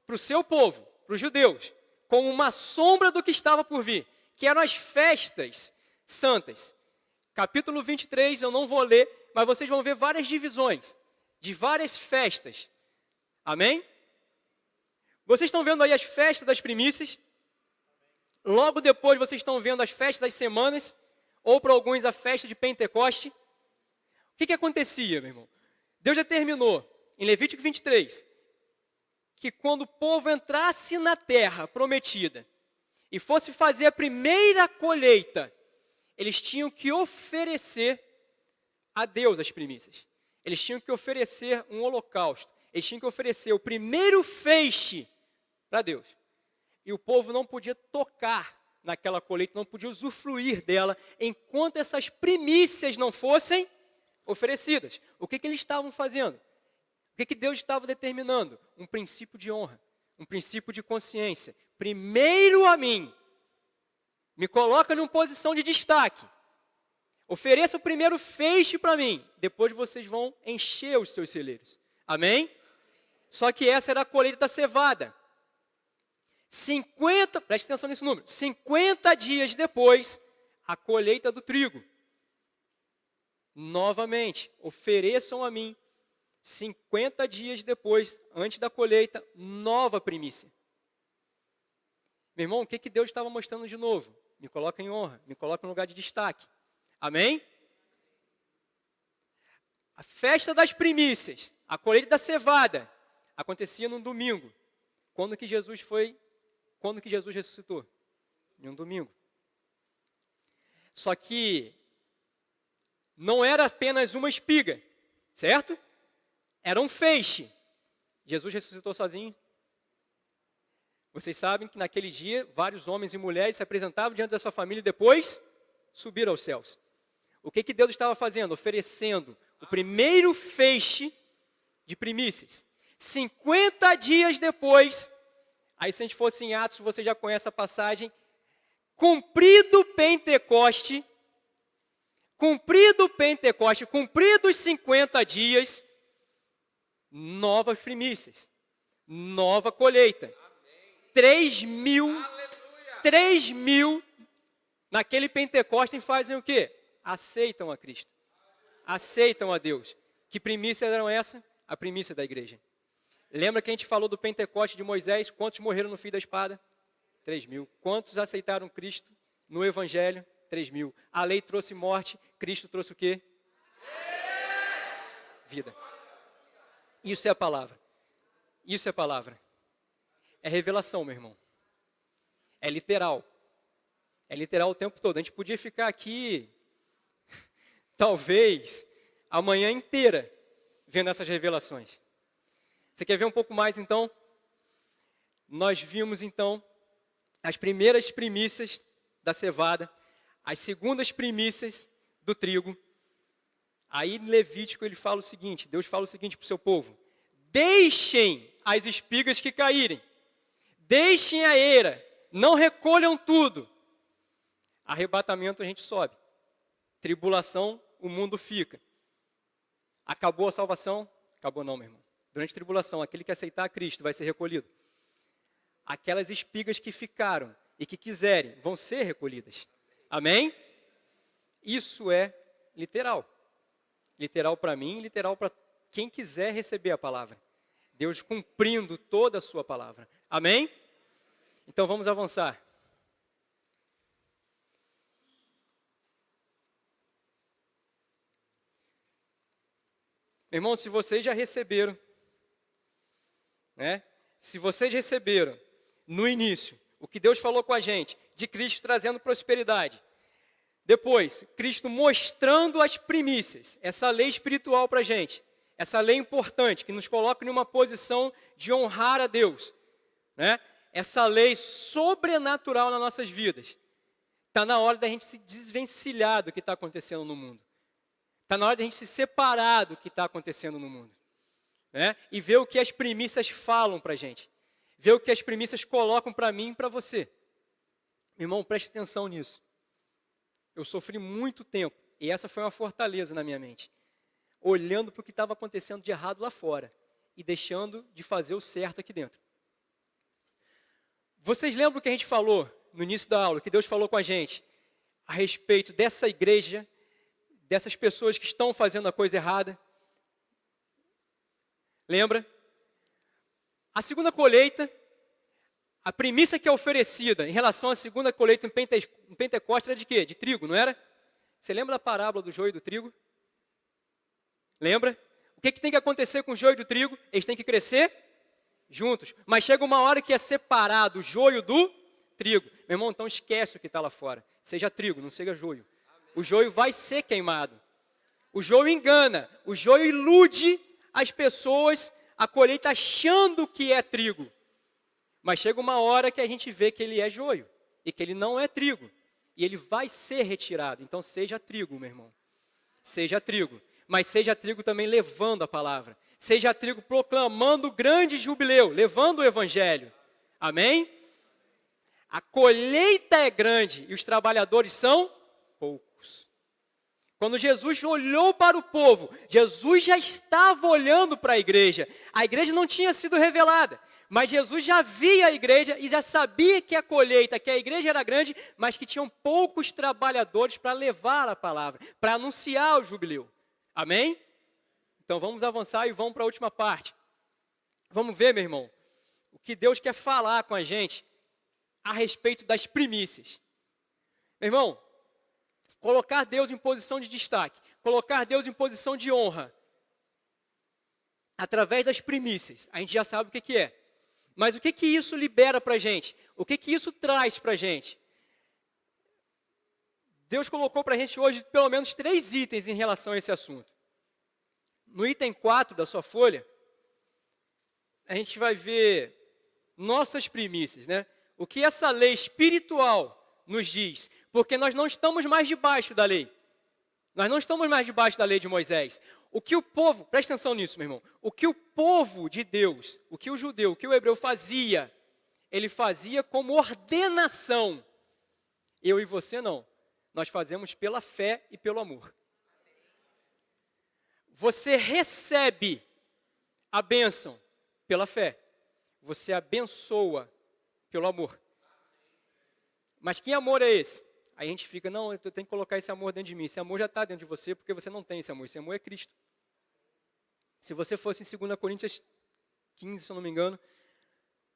para o seu povo, para os judeus, como uma sombra do que estava por vir, que eram as festas santas. Capítulo 23, eu não vou ler, mas vocês vão ver várias divisões, de várias festas. Amém? Vocês estão vendo aí as festas das primícias. Logo depois vocês estão vendo as festas das semanas, ou para alguns a festa de Pentecoste. O que acontecia, meu irmão? Deus determinou, em Levítico 23, que quando o povo entrasse na terra prometida e fosse fazer a primeira colheita, eles tinham que oferecer a Deus as primícias. Eles tinham que oferecer um holocausto. Eles tinham que oferecer o primeiro feixe para Deus. E o povo não podia tocar naquela colheita, não podia usufruir dela, enquanto essas primícias não fossem oferecidas. O que eles estavam fazendo? O que Deus estava determinando? Um princípio de honra, um princípio de consciência. Primeiro a mim. Me coloca numa posição de destaque. Ofereça o primeiro feixe para mim. Depois vocês vão encher os seus celeiros. Amém? Só que essa era a colheita da cevada. 50, preste atenção nesse número, 50 dias depois, a colheita do trigo. Novamente, ofereçam a mim, 50 dias depois, antes da colheita, nova primícia. Meu irmão, o que Deus estava mostrando de novo? Me coloca em honra, me coloca em lugar de destaque. Amém? A festa das primícias, a colheita da cevada, acontecia num domingo. Quando que Jesus ressuscitou? Em um domingo. Só que não era apenas uma espiga, certo? Era um feixe. Jesus ressuscitou sozinho. Vocês sabem que naquele dia, vários homens e mulheres se apresentavam diante da sua família e depois subiram aos céus. O que Deus estava fazendo? Oferecendo o primeiro feixe de primícias. 50 dias depois, aí se a gente fosse em Atos, você já conhece a passagem, cumprido Pentecoste, cumpridos 50 dias, novas primícias, nova colheita. 3 mil, naquele Pentecostes fazem o quê? Aceitam a Cristo, aceitam a Deus. Que primícias eram essa? A primícia da igreja. Lembra que a gente falou do Pentecoste de Moisés? Quantos morreram no fio da espada? 3 mil. Quantos aceitaram Cristo no Evangelho? 3 mil. A lei trouxe morte, Cristo trouxe o quê? Vida. Isso é a palavra. Isso é a palavra. É revelação, meu irmão. É literal. É literal o tempo todo. A gente podia ficar aqui, talvez, a manhã inteira, vendo essas revelações. Você quer ver um pouco mais, então? Nós vimos, então, as primeiras primícias da cevada, as segundas primícias do trigo. Aí, em Levítico, ele fala o seguinte, Deus fala o seguinte para o seu povo: deixem as espigas que caírem, deixem a eira, não recolham tudo. Arrebatamento a gente sobe, tribulação o mundo fica. Acabou a salvação? Acabou não, meu irmão. Durante a tribulação, aquele que aceitar a Cristo vai ser recolhido. Aquelas espigas que ficaram e que quiserem vão ser recolhidas. Amém? Isso é literal. Literal para mim, literal para quem quiser receber a palavra. Deus cumprindo toda a sua palavra. Amém? Então vamos avançar. Meu irmão, se vocês já receberam, né? Se vocês receberam no início o que Deus falou com a gente, de Cristo trazendo prosperidade, depois, Cristo mostrando as primícias, essa lei espiritual para a gente, essa lei importante, que nos coloca em uma posição de honrar a Deus, né? Essa lei sobrenatural nas nossas vidas. Está na hora da gente se desvencilhar do que está acontecendo no mundo. Está na hora da gente se separar do que está acontecendo no mundo, né? E ver o que as primícias falam para a gente. Ver o que as primícias colocam para mim e para você. Meu irmão, preste atenção nisso. Eu sofri muito tempo, e essa foi uma fortaleza na minha mente, olhando para o que estava acontecendo de errado lá fora e deixando de fazer o certo aqui dentro. Vocês lembram que a gente falou no início da aula, que Deus falou com a gente a respeito dessa igreja, dessas pessoas que estão fazendo a coisa errada? Lembra? A segunda colheita, a primícia que é oferecida em relação à segunda colheita em Pentecostes era de quê? De trigo, não era? Você lembra da parábola do joio e do trigo? Lembra? O que tem que acontecer com o joio e do trigo? Eles têm que crescer juntos. Mas chega uma hora que é separado o joio do trigo. Meu irmão, então esquece o que está lá fora. Seja trigo, não seja joio. O joio vai ser queimado. O joio engana. O joio ilude as pessoas a colheita achando que é trigo. Mas chega uma hora que a gente vê que ele é joio. E que ele não é trigo. E ele vai ser retirado. Então seja trigo, meu irmão. Seja trigo. Mas seja trigo também levando a palavra. Seja trigo proclamando o grande jubileu, levando o evangelho. Amém? A colheita é grande e os trabalhadores são poucos. Quando Jesus olhou para o povo, Jesus já estava olhando para a igreja. A igreja não tinha sido revelada. Mas Jesus já via a igreja e já sabia que a colheita, que a igreja era grande, mas que tinham poucos trabalhadores para levar a palavra, para anunciar o jubileu. Amém? Então vamos avançar e vamos para a última parte. Vamos ver, meu irmão, o que Deus quer falar com a gente a respeito das primícias. Meu irmão, colocar Deus em posição de destaque, colocar Deus em posição de honra, através das primícias, a gente já sabe o que é. Mas o que isso libera para a gente? O que isso traz para a gente? Deus colocou para a gente hoje pelo menos 3 itens em relação a esse assunto. No item 4 da sua folha, a gente vai ver nossas primícias, né? O que essa lei espiritual nos diz, porque nós não estamos mais debaixo da lei. Nós não estamos mais debaixo da lei de Moisés. O que o povo, presta atenção nisso, meu irmão, o que o povo de Deus, o que o judeu, o que o hebreu fazia, ele fazia como ordenação. Eu e você não. Nós fazemos pela fé e pelo amor. Você recebe a bênção pela fé. Você abençoa pelo amor. Mas que amor é esse? Aí a gente fica, não, eu tenho que colocar esse amor dentro de mim. Esse amor já está dentro de você, porque você não tem esse amor. Esse amor é Cristo. Se você fosse em 2 Coríntios 15, se eu não me engano,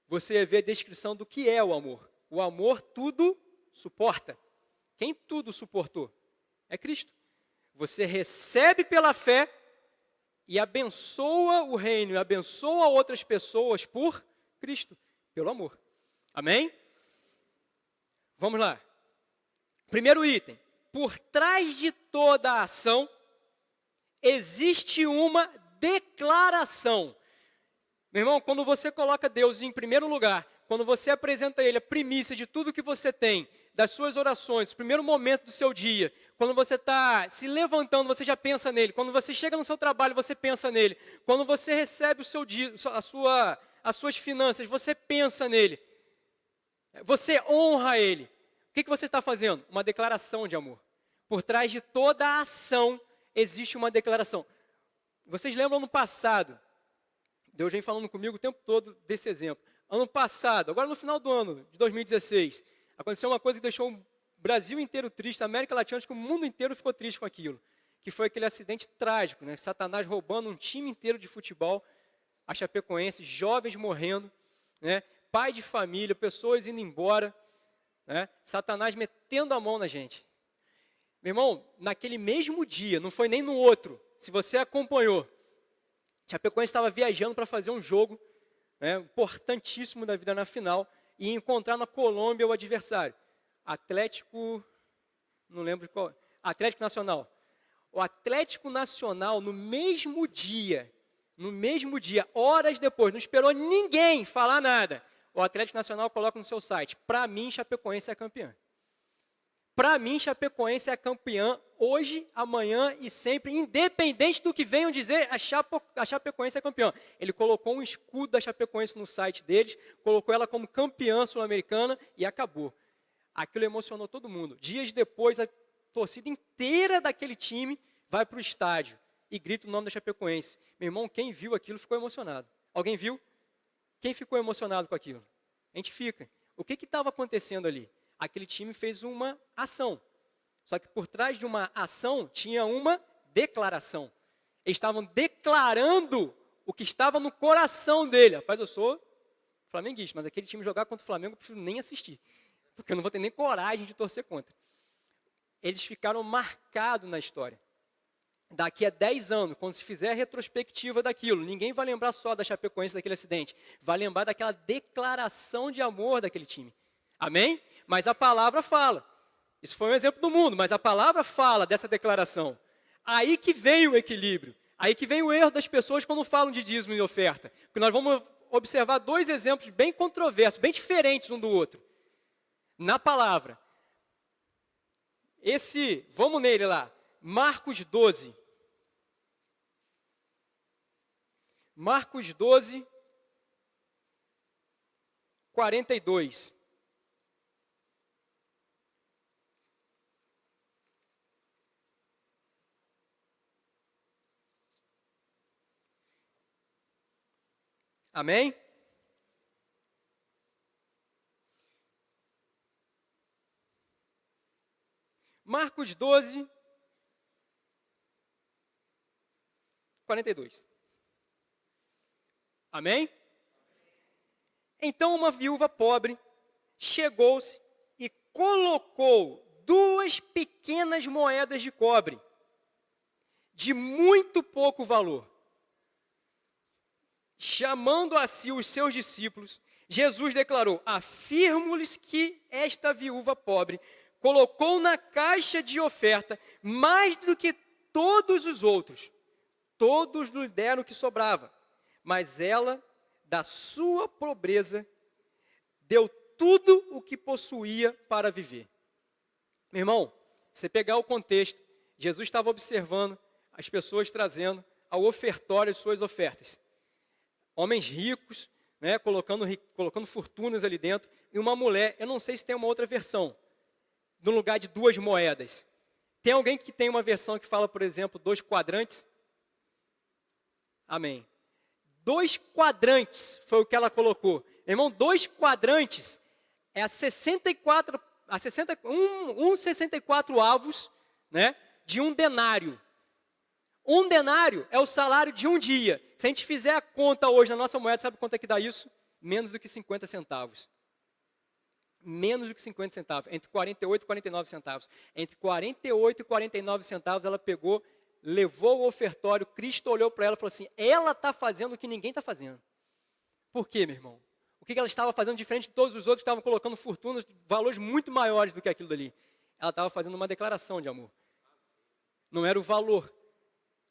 você ia ver a descrição do que é o amor. O amor tudo suporta. Quem tudo suportou? É Cristo. Você recebe pela fé e abençoa o reino, e abençoa outras pessoas por Cristo, pelo amor. Amém? Vamos lá. Primeiro item. Por trás de toda a ação, existe uma declaração. Meu irmão, quando você coloca Deus em primeiro lugar, quando você apresenta a Ele a primícia de tudo que você tem, das suas orações, o primeiro momento do seu dia, quando você está se levantando, você já pensa nele. Quando você chega no seu trabalho, você pensa nele. Quando você recebe o seu dia, as suas finanças, você pensa nele. Você honra Ele. O que você está fazendo? Uma declaração de amor. Por trás de toda a ação existe uma declaração. Vocês lembram no passado? Deus vem falando comigo o tempo todo desse exemplo. Ano passado, agora no final do ano de 2016, aconteceu uma coisa que deixou o Brasil inteiro triste, a América Latina, acho que o mundo inteiro ficou triste com aquilo. Que foi aquele acidente trágico, né? Satanás roubando um time inteiro de futebol, a Chapecoense, jovens morrendo, né? Pai de família, pessoas indo embora, né? Satanás metendo a mão na gente. Meu irmão, naquele mesmo dia, não foi nem no outro, se você acompanhou, Chapecoense estava viajando para fazer um jogo, né, importantíssimo da vida na final, e encontrar na Colômbia o adversário. Atlético, não lembro qual, Atlético Nacional. O Atlético Nacional, no mesmo dia, horas depois, não esperou ninguém falar nada. O Atlético Nacional coloca no seu site, para mim, Chapecoense é campeã. Para mim, Chapecoense é campeã hoje, amanhã e sempre, independente do que venham dizer, a Chapecoense é campeã. Ele colocou um escudo da Chapecoense no site deles, colocou ela como campeã sul-americana e acabou. Aquilo emocionou todo mundo. Dias depois, a torcida inteira daquele time vai para o estádio e grita o nome da Chapecoense. Meu irmão, quem viu aquilo ficou emocionado. Alguém viu? Quem ficou emocionado com aquilo? A gente fica. O que estava acontecendo ali? Aquele time fez uma ação. Só que por trás de uma ação tinha uma declaração. Eles estavam declarando o que estava no coração dele. Rapaz, eu sou flamenguista, mas aquele time jogar contra o Flamengo eu prefiro nem assistir. Porque eu não vou ter nem coragem de torcer contra. Eles ficaram marcados na história. Daqui a 10 anos, quando se fizer a retrospectiva daquilo, ninguém vai lembrar só da Chapecoense daquele acidente. Vai lembrar daquela declaração de amor daquele time. Amém? Mas a palavra fala. Isso foi um exemplo do mundo, mas a palavra fala dessa declaração. Aí que vem o equilíbrio. Aí que vem o erro das pessoas quando falam de dízimo e oferta. Porque nós vamos observar 2 exemplos bem controversos, bem diferentes um do outro. Na palavra. Vamos nele lá. Marcos 12. Marcos 12, 42. Amém? Marcos 12, 42. Amém? Então uma viúva pobre chegou-se e colocou 2 pequenas moedas de cobre, de muito pouco valor. Chamando a si os seus discípulos, Jesus declarou: afirmo-lhes que esta viúva pobre colocou na caixa de oferta mais do que todos os outros. Todos lhe deram o que sobrava, mas ela, da sua pobreza, deu tudo o que possuía para viver. Meu irmão, se você pegar o contexto, Jesus estava observando as pessoas trazendo ao ofertório as suas ofertas. Homens ricos, né, colocando fortunas ali dentro, e uma mulher, eu não sei se tem uma outra versão, no lugar de 2 moedas. Tem alguém que tem uma versão que fala, por exemplo, 2 quadrantes? Amém. 2 quadrantes foi o que ela colocou. Irmão, 2 quadrantes é 64 avos, né, de um denário. Um denário é o salário de um dia. Se a gente fizer a conta hoje na nossa moeda, sabe quanto é que dá isso? Menos do que 50 centavos. Menos do que 50 centavos. Entre 48 e 49 centavos. Entre 48 e 49 centavos ela pegou, levou o ofertório, Cristo olhou para ela e falou assim: ela está fazendo o que ninguém está fazendo. Por quê, meu irmão? O que ela estava fazendo diferente de todos os outros que estavam colocando fortunas, valores muito maiores do que aquilo dali? Ela estava fazendo uma declaração de amor. Não era o valor.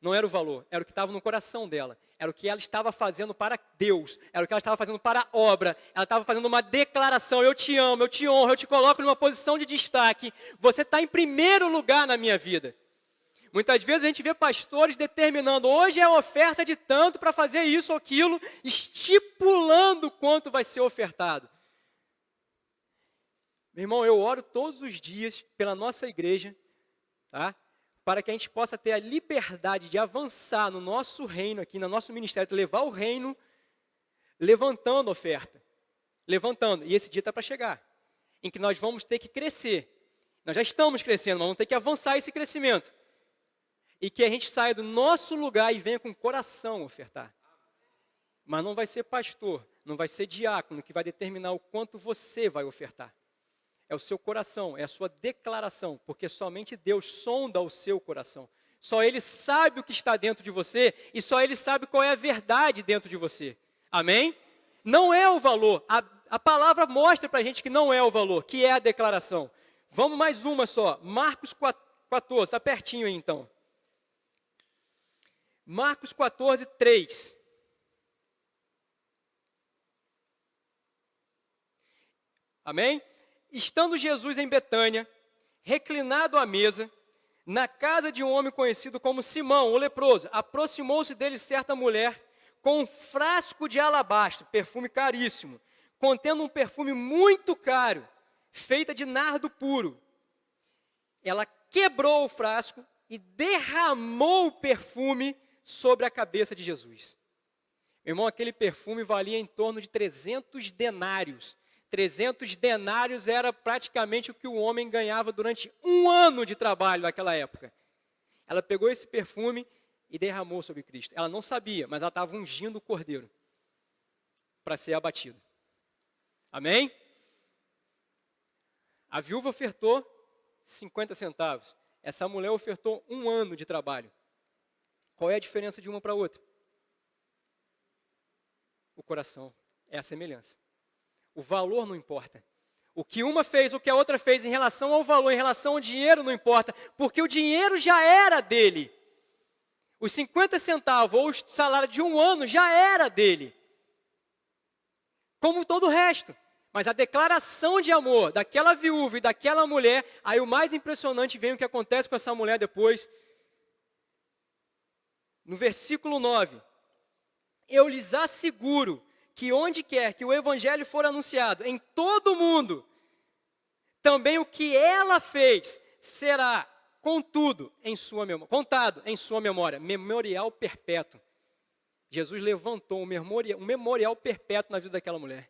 Não era o valor, era o que estava no coração dela. Era o que ela estava fazendo para Deus. Era o que ela estava fazendo para a obra. Ela estava fazendo uma declaração: eu te amo, eu te honro, eu te coloco numa posição de destaque. Você está em primeiro lugar na minha vida. Muitas vezes a gente vê pastores determinando: hoje é a oferta de tanto para fazer isso ou aquilo, estipulando quanto vai ser ofertado. Meu irmão, eu oro todos os dias pela nossa igreja, tá? Para que a gente possa ter a liberdade de avançar no nosso reino aqui, no nosso ministério, de levar o reino levantando oferta. Levantando. E esse dia está para chegar, em que nós vamos ter que crescer. Nós já estamos crescendo, mas vamos ter que avançar esse crescimento. E que a gente saia do nosso lugar e venha com o coração ofertar. Mas não vai ser pastor, não vai ser diácono que vai determinar o quanto você vai ofertar. É o seu coração, é a sua declaração, porque somente Deus sonda o seu coração. Só Ele sabe o que está dentro de você e só Ele sabe qual é a verdade dentro de você. Amém? Não é o valor. A palavra mostra para a gente que não é o valor, que é a declaração. Vamos mais uma só. Marcos 14, está pertinho aí então. Marcos 14, 3. Amém? Estando Jesus em Betânia, reclinado à mesa, na casa de um homem conhecido como Simão, o leproso, aproximou-se dele certa mulher com um frasco de alabastro, perfume caríssimo, contendo um perfume muito caro, feita de nardo puro. Ela quebrou o frasco e derramou o perfume sobre a cabeça de Jesus. Meu irmão, aquele perfume valia em torno de 300 denários. 300 denários era praticamente o que o homem ganhava durante um ano de trabalho naquela época. Ela pegou esse perfume e derramou sobre Cristo. Ela não sabia, mas ela estava ungindo o cordeiro para ser abatido. Amém? A viúva ofertou 50 centavos. Essa mulher ofertou um ano de trabalho. Qual é a diferença de uma para outra? O coração. É a semelhança. O valor não importa. O que uma fez, o que a outra fez em relação ao valor, em relação ao dinheiro, não importa, porque o dinheiro já era dele. Os 50 centavos ou o salário de um ano já era dele. Como todo o resto. Mas a declaração de amor daquela viúva e daquela mulher, aí o mais impressionante vem o que acontece com essa mulher depois. No versículo 9. Eu lhes asseguro que onde quer que o evangelho for anunciado, em todo o mundo, também o que ela fez será contado em sua memória, memorial perpétuo. Jesus levantou um memorial perpétuo na vida daquela mulher.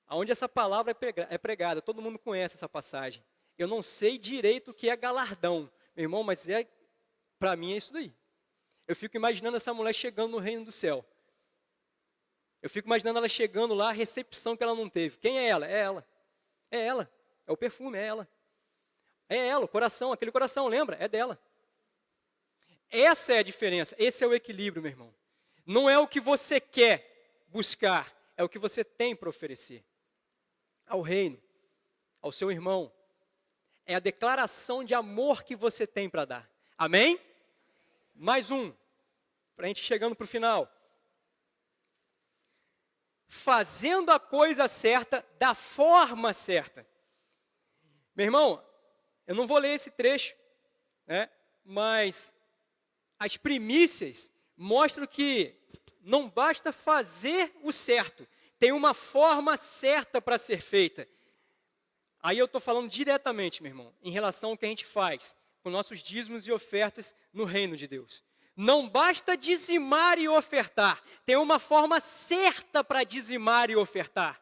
Aonde essa palavra é pregada, todo mundo conhece essa passagem. Eu não sei direito o que é galardão, meu irmão, mas para mim é isso daí. Eu fico imaginando essa mulher chegando no reino do céu. Eu fico imaginando ela chegando lá, a recepção que ela não teve. Quem é ela? É ela. É ela. É o perfume, é ela. É ela, o coração, aquele coração, lembra? É dela. Essa é a diferença, esse é o equilíbrio, meu irmão. Não é o que você quer buscar, é o que você tem para oferecer ao reino, ao seu irmão. É a declaração de amor que você tem para dar. Amém? Mais um, para a gente chegando para o final. Fazendo a coisa certa, da forma certa. Meu irmão, eu não vou ler esse trecho, né? Mas as primícias mostram que não basta fazer o certo, tem uma forma certa para ser feita. Aí eu estou falando diretamente, meu irmão, em relação ao que a gente faz com nossos dízimos e ofertas no reino de Deus. Não basta dizimar e ofertar, tem uma forma certa para dizimar e ofertar.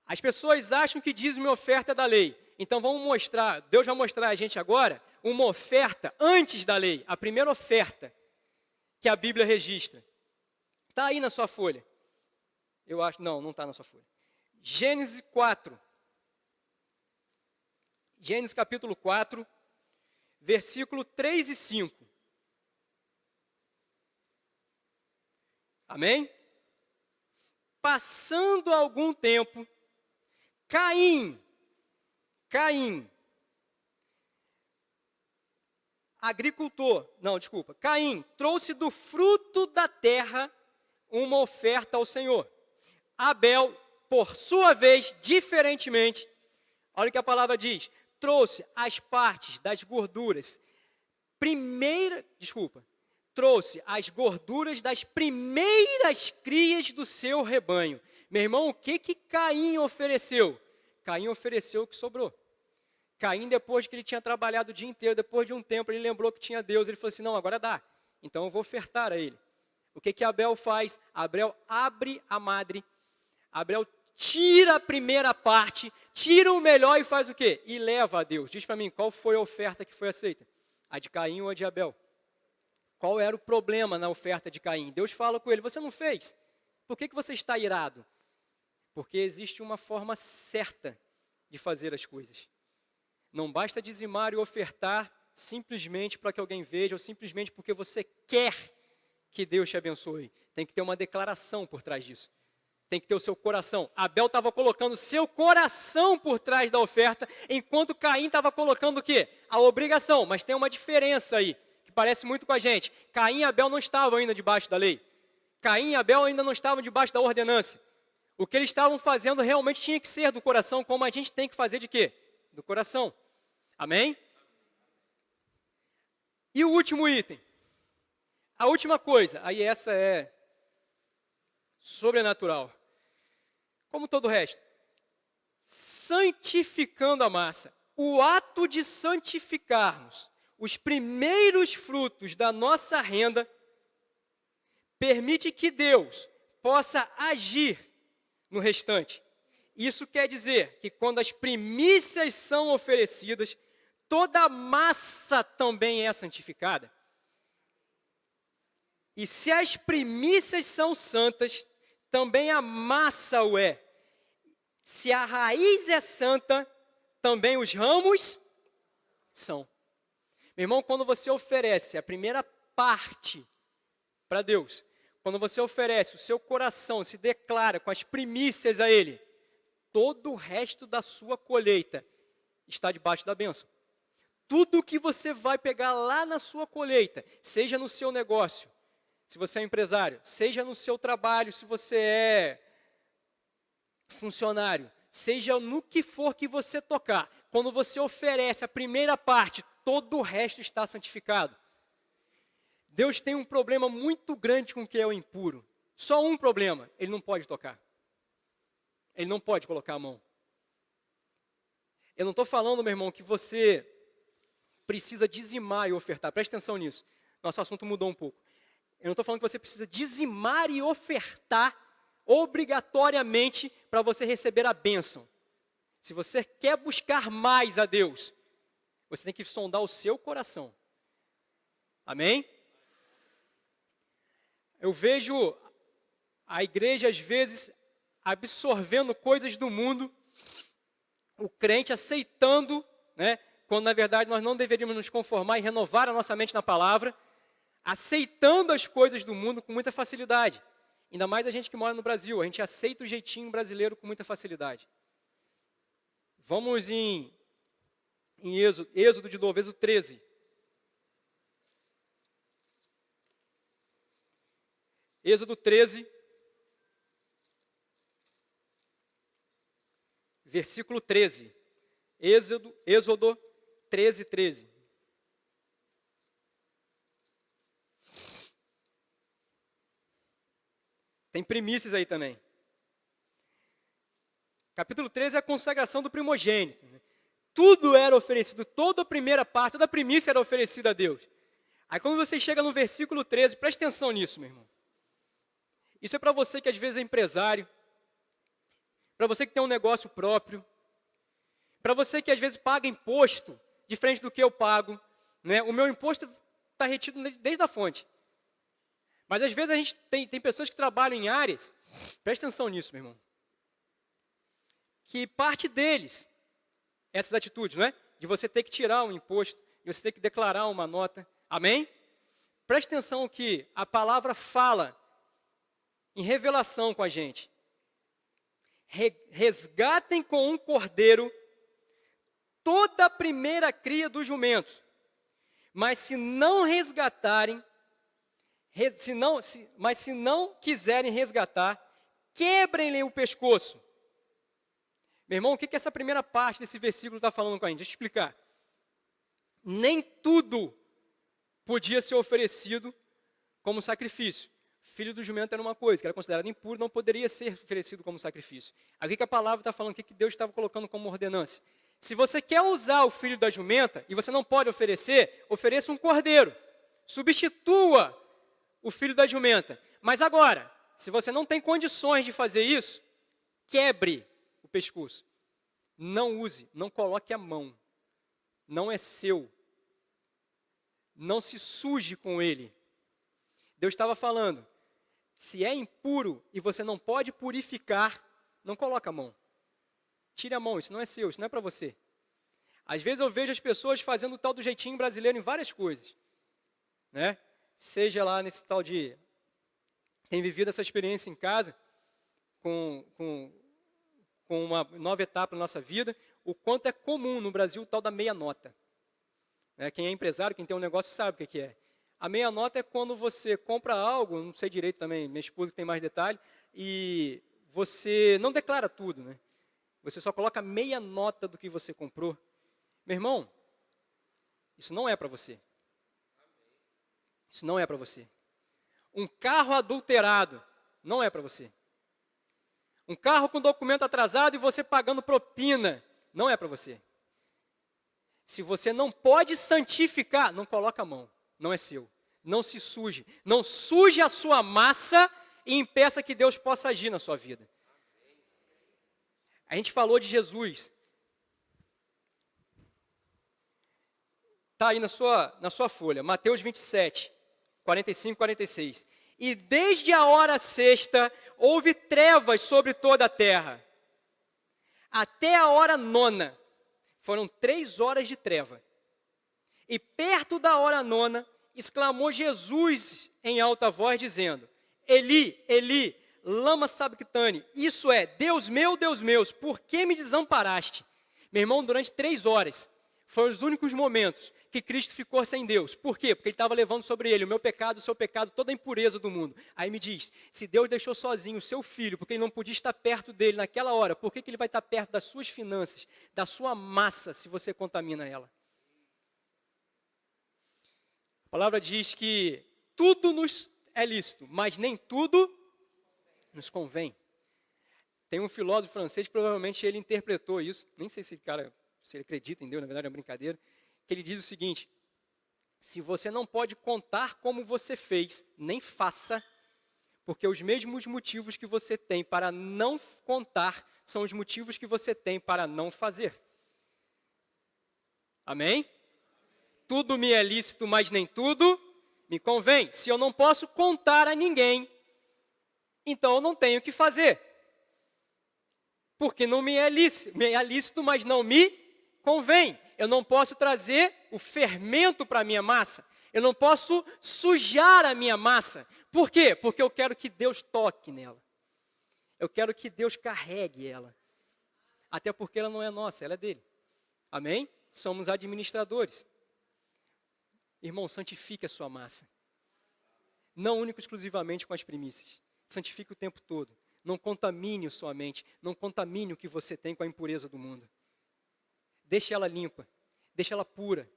As pessoas acham que dízimo e oferta é da lei. Então vamos mostrar, Deus vai mostrar a gente agora uma oferta antes da lei, a primeira oferta que a Bíblia registra. Está aí na sua folha. Eu acho, não está na sua folha. Gênesis 4. Gênesis capítulo 4, versículo 3 e 5. Amém? Passando algum tempo, Caim, Caim trouxe do fruto da terra uma oferta ao Senhor. Abel, por sua vez, diferentemente, olha o que a palavra diz, trouxe as partes das gorduras, trouxe as gorduras das primeiras crias do seu rebanho. Meu irmão, o que Caim ofereceu? Caim ofereceu o que sobrou. Caim, depois que ele tinha trabalhado o dia inteiro, depois de um tempo, ele lembrou que tinha Deus, ele falou assim, não, agora dá, então eu vou ofertar a ele. O que Abel faz? Abel abre a madre, Abel tira a primeira parte, tira o melhor e faz o quê? E leva a Deus. Diz para mim, qual foi a oferta que foi aceita? A de Caim ou a de Abel? Qual era o problema na oferta de Caim? Deus fala com ele, você não fez? Por que você está irado? Porque existe uma forma certa de fazer as coisas. Não basta dizimar e ofertar simplesmente para que alguém veja ou simplesmente porque você quer que Deus te abençoe. Tem que ter uma declaração por trás disso. Tem que ter o seu coração. Abel estava colocando seu coração por trás da oferta, enquanto Caim estava colocando o quê? A obrigação. Mas tem uma diferença aí, que parece muito com a gente. Caim e Abel não estavam ainda debaixo da lei. Caim e Abel ainda não estavam debaixo da ordenança. O que eles estavam fazendo realmente tinha que ser do coração, como a gente tem que fazer de quê? Do coração. Amém? E o último item. A última coisa, aí essa é sobrenatural. Como todo o resto. Santificando a massa. O ato de santificarmos os primeiros frutos da nossa renda permite que Deus possa agir no restante. Isso quer dizer que quando as primícias são oferecidas, toda a massa também é santificada. E se as primícias são santas, também a massa o é. Se a raiz é santa, também os ramos são. Meu irmão, quando você oferece a primeira parte para Deus, quando você oferece o seu coração, se declara com as primícias a Ele, todo o resto da sua colheita está debaixo da bênção. Tudo que você vai pegar lá na sua colheita, seja no seu negócio, se você é empresário, seja no seu trabalho, se você é funcionário, seja no que for que você tocar, quando você oferece a primeira parte, todo o resto está santificado. Deus tem um problema muito grande com o que é o impuro. Só um problema, ele não pode tocar. Ele não pode colocar a mão. Eu não estou falando, meu irmão, que você precisa dizimar e ofertar. Preste atenção nisso. Nosso assunto mudou um pouco. Eu não estou falando que você precisa dizimar e ofertar obrigatoriamente para você receber a bênção. Se você quer buscar mais a Deus, você tem que sondar o seu coração. Amém? Eu vejo a igreja, às vezes, absorvendo coisas do mundo, o crente aceitando, né, quando na verdade nós não deveríamos nos conformar e renovar a nossa mente na palavra, aceitando as coisas do mundo com muita facilidade. Ainda mais a gente que mora no Brasil, a gente aceita o jeitinho brasileiro com muita facilidade. Vamos em Êxodo de novo, Êxodo 13. Êxodo 13, versículo 13. Êxodo 13, 13. Tem primícias aí também. Capítulo 13 é a consagração do primogênito. Tudo era oferecido, toda a primeira parte, toda a primícia era oferecida a Deus. Aí quando você chega no versículo 13, preste atenção nisso, meu irmão. Isso é para você que às vezes é empresário, para você que tem um negócio próprio, para você que às vezes paga imposto diferente do que eu pago, né? O meu imposto está retido desde a fonte. Mas às vezes a gente tem pessoas que trabalham em áreas, preste atenção nisso, meu irmão, que parte deles, essas atitudes, não é? De você ter que tirar um imposto, de você ter que declarar uma nota, amém? Preste atenção que a palavra fala em revelação com a gente. Resgatem com um cordeiro toda a primeira cria dos jumentos, mas se não resgatarem, mas se não quiserem resgatar, quebrem-lhe o pescoço. Meu irmão, o que essa primeira parte desse versículo está falando com a gente? Deixa eu explicar. Nem tudo podia ser oferecido como sacrifício. Filho do jumento era uma coisa, que era considerado impuro, não poderia ser oferecido como sacrifício. Aqui que a palavra está falando, o que Deus estava colocando como ordenança. Se você quer usar o filho da jumenta, e você não pode oferecer, ofereça um cordeiro. Substitua o filho da jumenta. Mas agora, se você não tem condições de fazer isso, quebre o pescoço. Não use, não coloque a mão. Não é seu. Não se suje com ele. Deus estava falando, se é impuro e você não pode purificar, não coloca a mão. Tire a mão, isso não é seu, isso não é para você. Às vezes eu vejo as pessoas fazendo o tal do jeitinho brasileiro em várias coisas, né? Seja lá nesse tal de... Tem vivido essa experiência em casa, com uma nova etapa na nossa vida, o quanto é comum no Brasil o tal da meia nota. Né? Quem é empresário, quem tem um negócio sabe o que é. A meia nota é quando você compra algo, não sei direito também, minha esposa que tem mais detalhe, e você não declara tudo, né? Você só coloca meia nota do que você comprou. Meu irmão, isso não é para você. Isso não é para você. Um carro adulterado não é para você. Um carro com documento atrasado e você pagando propina não é para você. Se você não pode santificar, não coloca a mão, não é seu. Não se suje. Não suje a sua massa e impeça que Deus possa agir na sua vida. A gente falou de Jesus. Está aí na sua folha, Mateus 27, 45, 46. E desde a hora sexta houve trevas sobre toda a terra. Até a hora nona, foram 3 horas de treva. E perto da hora nona, exclamou Jesus em alta voz, dizendo, Eli, Eli, lama sabactani, isso é, Deus meu, por que me desamparaste? Meu irmão, durante 3 horas, foram os únicos momentos que Cristo ficou sem Deus. Por quê? Porque ele estava levando sobre ele o meu pecado, o seu pecado, toda a impureza do mundo. Aí me diz, se Deus deixou sozinho o seu filho, porque ele não podia estar perto dele naquela hora, por que ele vai estar perto das suas finanças, da sua massa, se você contamina ela? A palavra diz que tudo nos é lícito, mas nem tudo nos convém. Tem um filósofo francês que provavelmente ele interpretou isso, nem sei se ele acredita em Deus, na verdade é uma brincadeira, que ele diz o seguinte, se você não pode contar como você fez, nem faça, Porque os mesmos motivos que você tem para não contar são os motivos que você tem para não fazer. Amém? Tudo me é lícito, mas nem tudo me convém. Se eu não posso contar a ninguém, então eu não tenho que fazer. Porque não me é lícito, mas não me convém. Eu não posso trazer o fermento para a minha massa. Eu não posso sujar a minha massa. Por quê? Porque eu quero que Deus toque nela. Eu quero que Deus carregue ela. Até porque ela não é nossa, ela é dele. Amém? Somos administradores. Irmão, santifique a sua massa. Não único exclusivamente com as primícias. Santifique o tempo todo. Não contamine a sua mente. Não contamine o que você tem com a impureza do mundo. Deixe ela limpa. Deixe ela pura.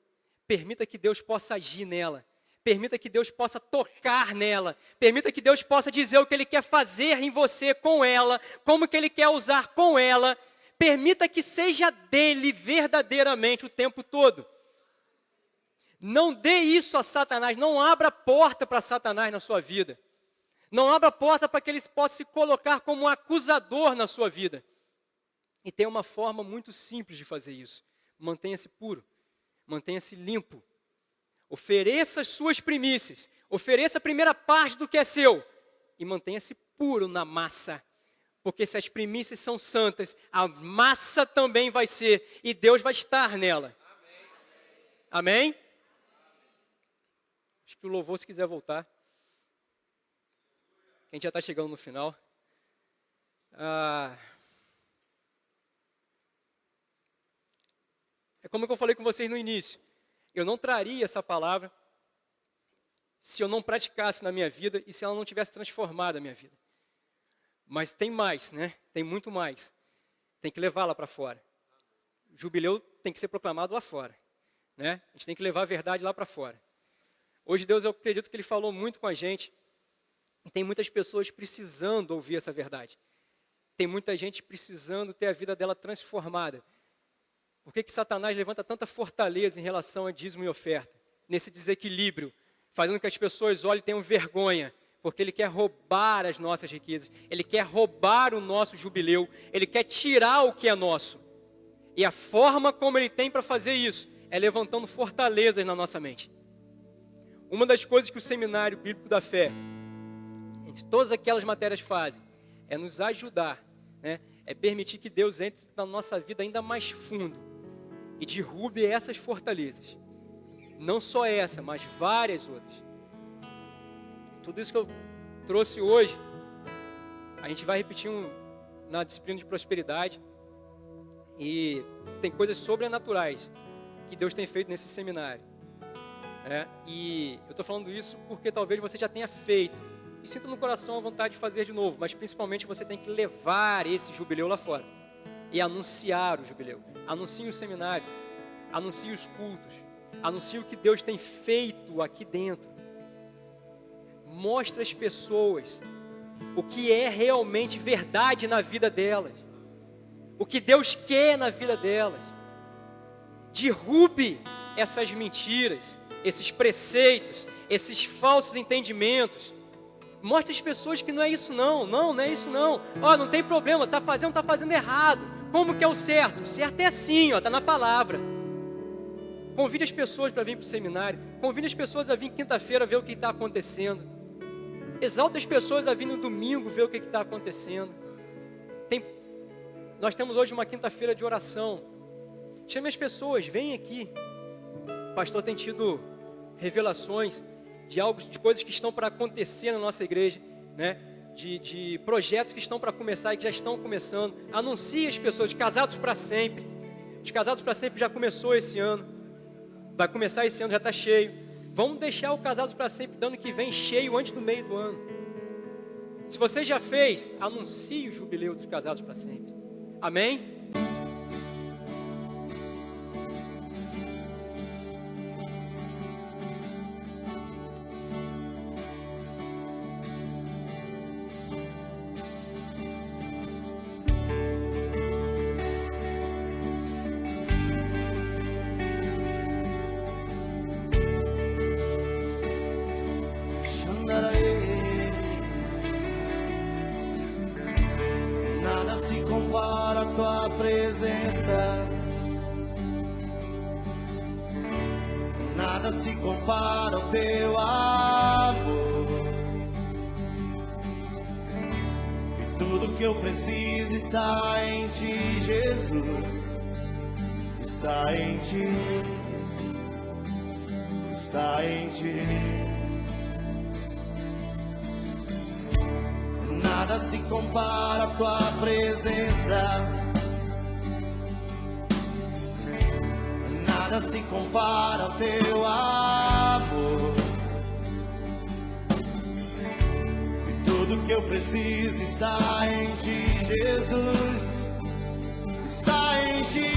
Permita que Deus possa agir nela. Permita que Deus possa tocar nela. Permita que Deus possa dizer o que Ele quer fazer em você com ela. Como que Ele quer usar com ela. Permita que seja dele verdadeiramente o tempo todo. Não dê isso a Satanás. Não abra porta para Satanás na sua vida. Não abra porta para que ele possa se colocar como um acusador na sua vida. E tem uma forma muito simples de fazer isso. Mantenha-se puro. Mantenha-se limpo. Ofereça as suas primícias. Ofereça a primeira parte do que é seu. E mantenha-se puro na massa. Porque se as primícias são santas, a massa também vai ser. E Deus vai estar nela. Amém? Acho que o louvor, se quiser voltar. A gente já está chegando no final. É como eu falei com vocês no início. Eu não traria essa palavra se eu não praticasse na minha vida e se ela não tivesse transformado a minha vida. Mas tem mais, né? Tem muito mais. Tem que levá-la para fora. O jubileu tem que ser proclamado lá fora, né? A gente tem que levar a verdade lá para fora. Hoje Deus, eu acredito que Ele falou muito com a gente. E tem muitas pessoas precisando ouvir essa verdade. Tem muita gente precisando ter a vida dela transformada. Por que Satanás levanta tanta fortaleza em relação a dízimo e oferta? Nesse desequilíbrio, fazendo que as pessoas olhem e tenham vergonha. Porque ele quer roubar as nossas riquezas. Ele quer roubar o nosso jubileu. Ele quer tirar o que é nosso. E a forma como ele tem para fazer isso é levantando fortalezas na nossa mente. Uma das coisas que o Seminário Bíblico da Fé, entre todas aquelas matérias fazem, é nos ajudar, né? É permitir que Deus entre na nossa vida ainda mais fundo e derrube essas fortalezas. Não só essa, mas várias outras. Tudo isso que eu trouxe hoje, a gente vai repetir na disciplina de prosperidade. E tem coisas sobrenaturais que Deus tem feito nesse seminário. E eu estou falando isso porque talvez você já tenha feito. E sinta no coração a vontade de fazer de novo. Mas principalmente você tem que levar esse jubileu lá fora. E anunciar o jubileu. Anuncie o seminário. Anuncie os cultos. Anuncie o que Deus tem feito aqui dentro. Mostre às pessoas o que é realmente verdade na vida delas. O que Deus quer na vida delas. Derrube essas mentiras, esses preceitos, esses falsos entendimentos. Mostre às pessoas que não é isso não. Não é isso não. Não tem problema, está fazendo errado. Como que é o certo? O certo é assim, está na palavra. Convide as pessoas para vir para o seminário. Convide as pessoas a vir quinta-feira ver o que está acontecendo. Exalta as pessoas a vir no domingo ver o que está acontecendo. Nós temos hoje uma quinta-feira de oração. Chame as pessoas, vem aqui. O pastor tem tido revelações de coisas que estão para acontecer na nossa igreja, né? De projetos que estão para começar e que já estão começando. Anuncie as pessoas, Casados para Sempre. Os Casados para Sempre já começou esse ano. Vai começar esse ano, já está cheio. Vamos deixar o Casados para Sempre do ano que vem cheio antes do meio do ano. Se você já fez, anuncie o jubileu dos Casados para Sempre. Amém? tua presença. Nada se compara ao teu amor. E tudo que eu preciso está em ti, Jesus. Está em ti. Está em ti. Nada se compara à tua presença. Nada se compara ao teu amor. E tudo que eu preciso está em ti, Jesus. Está em ti.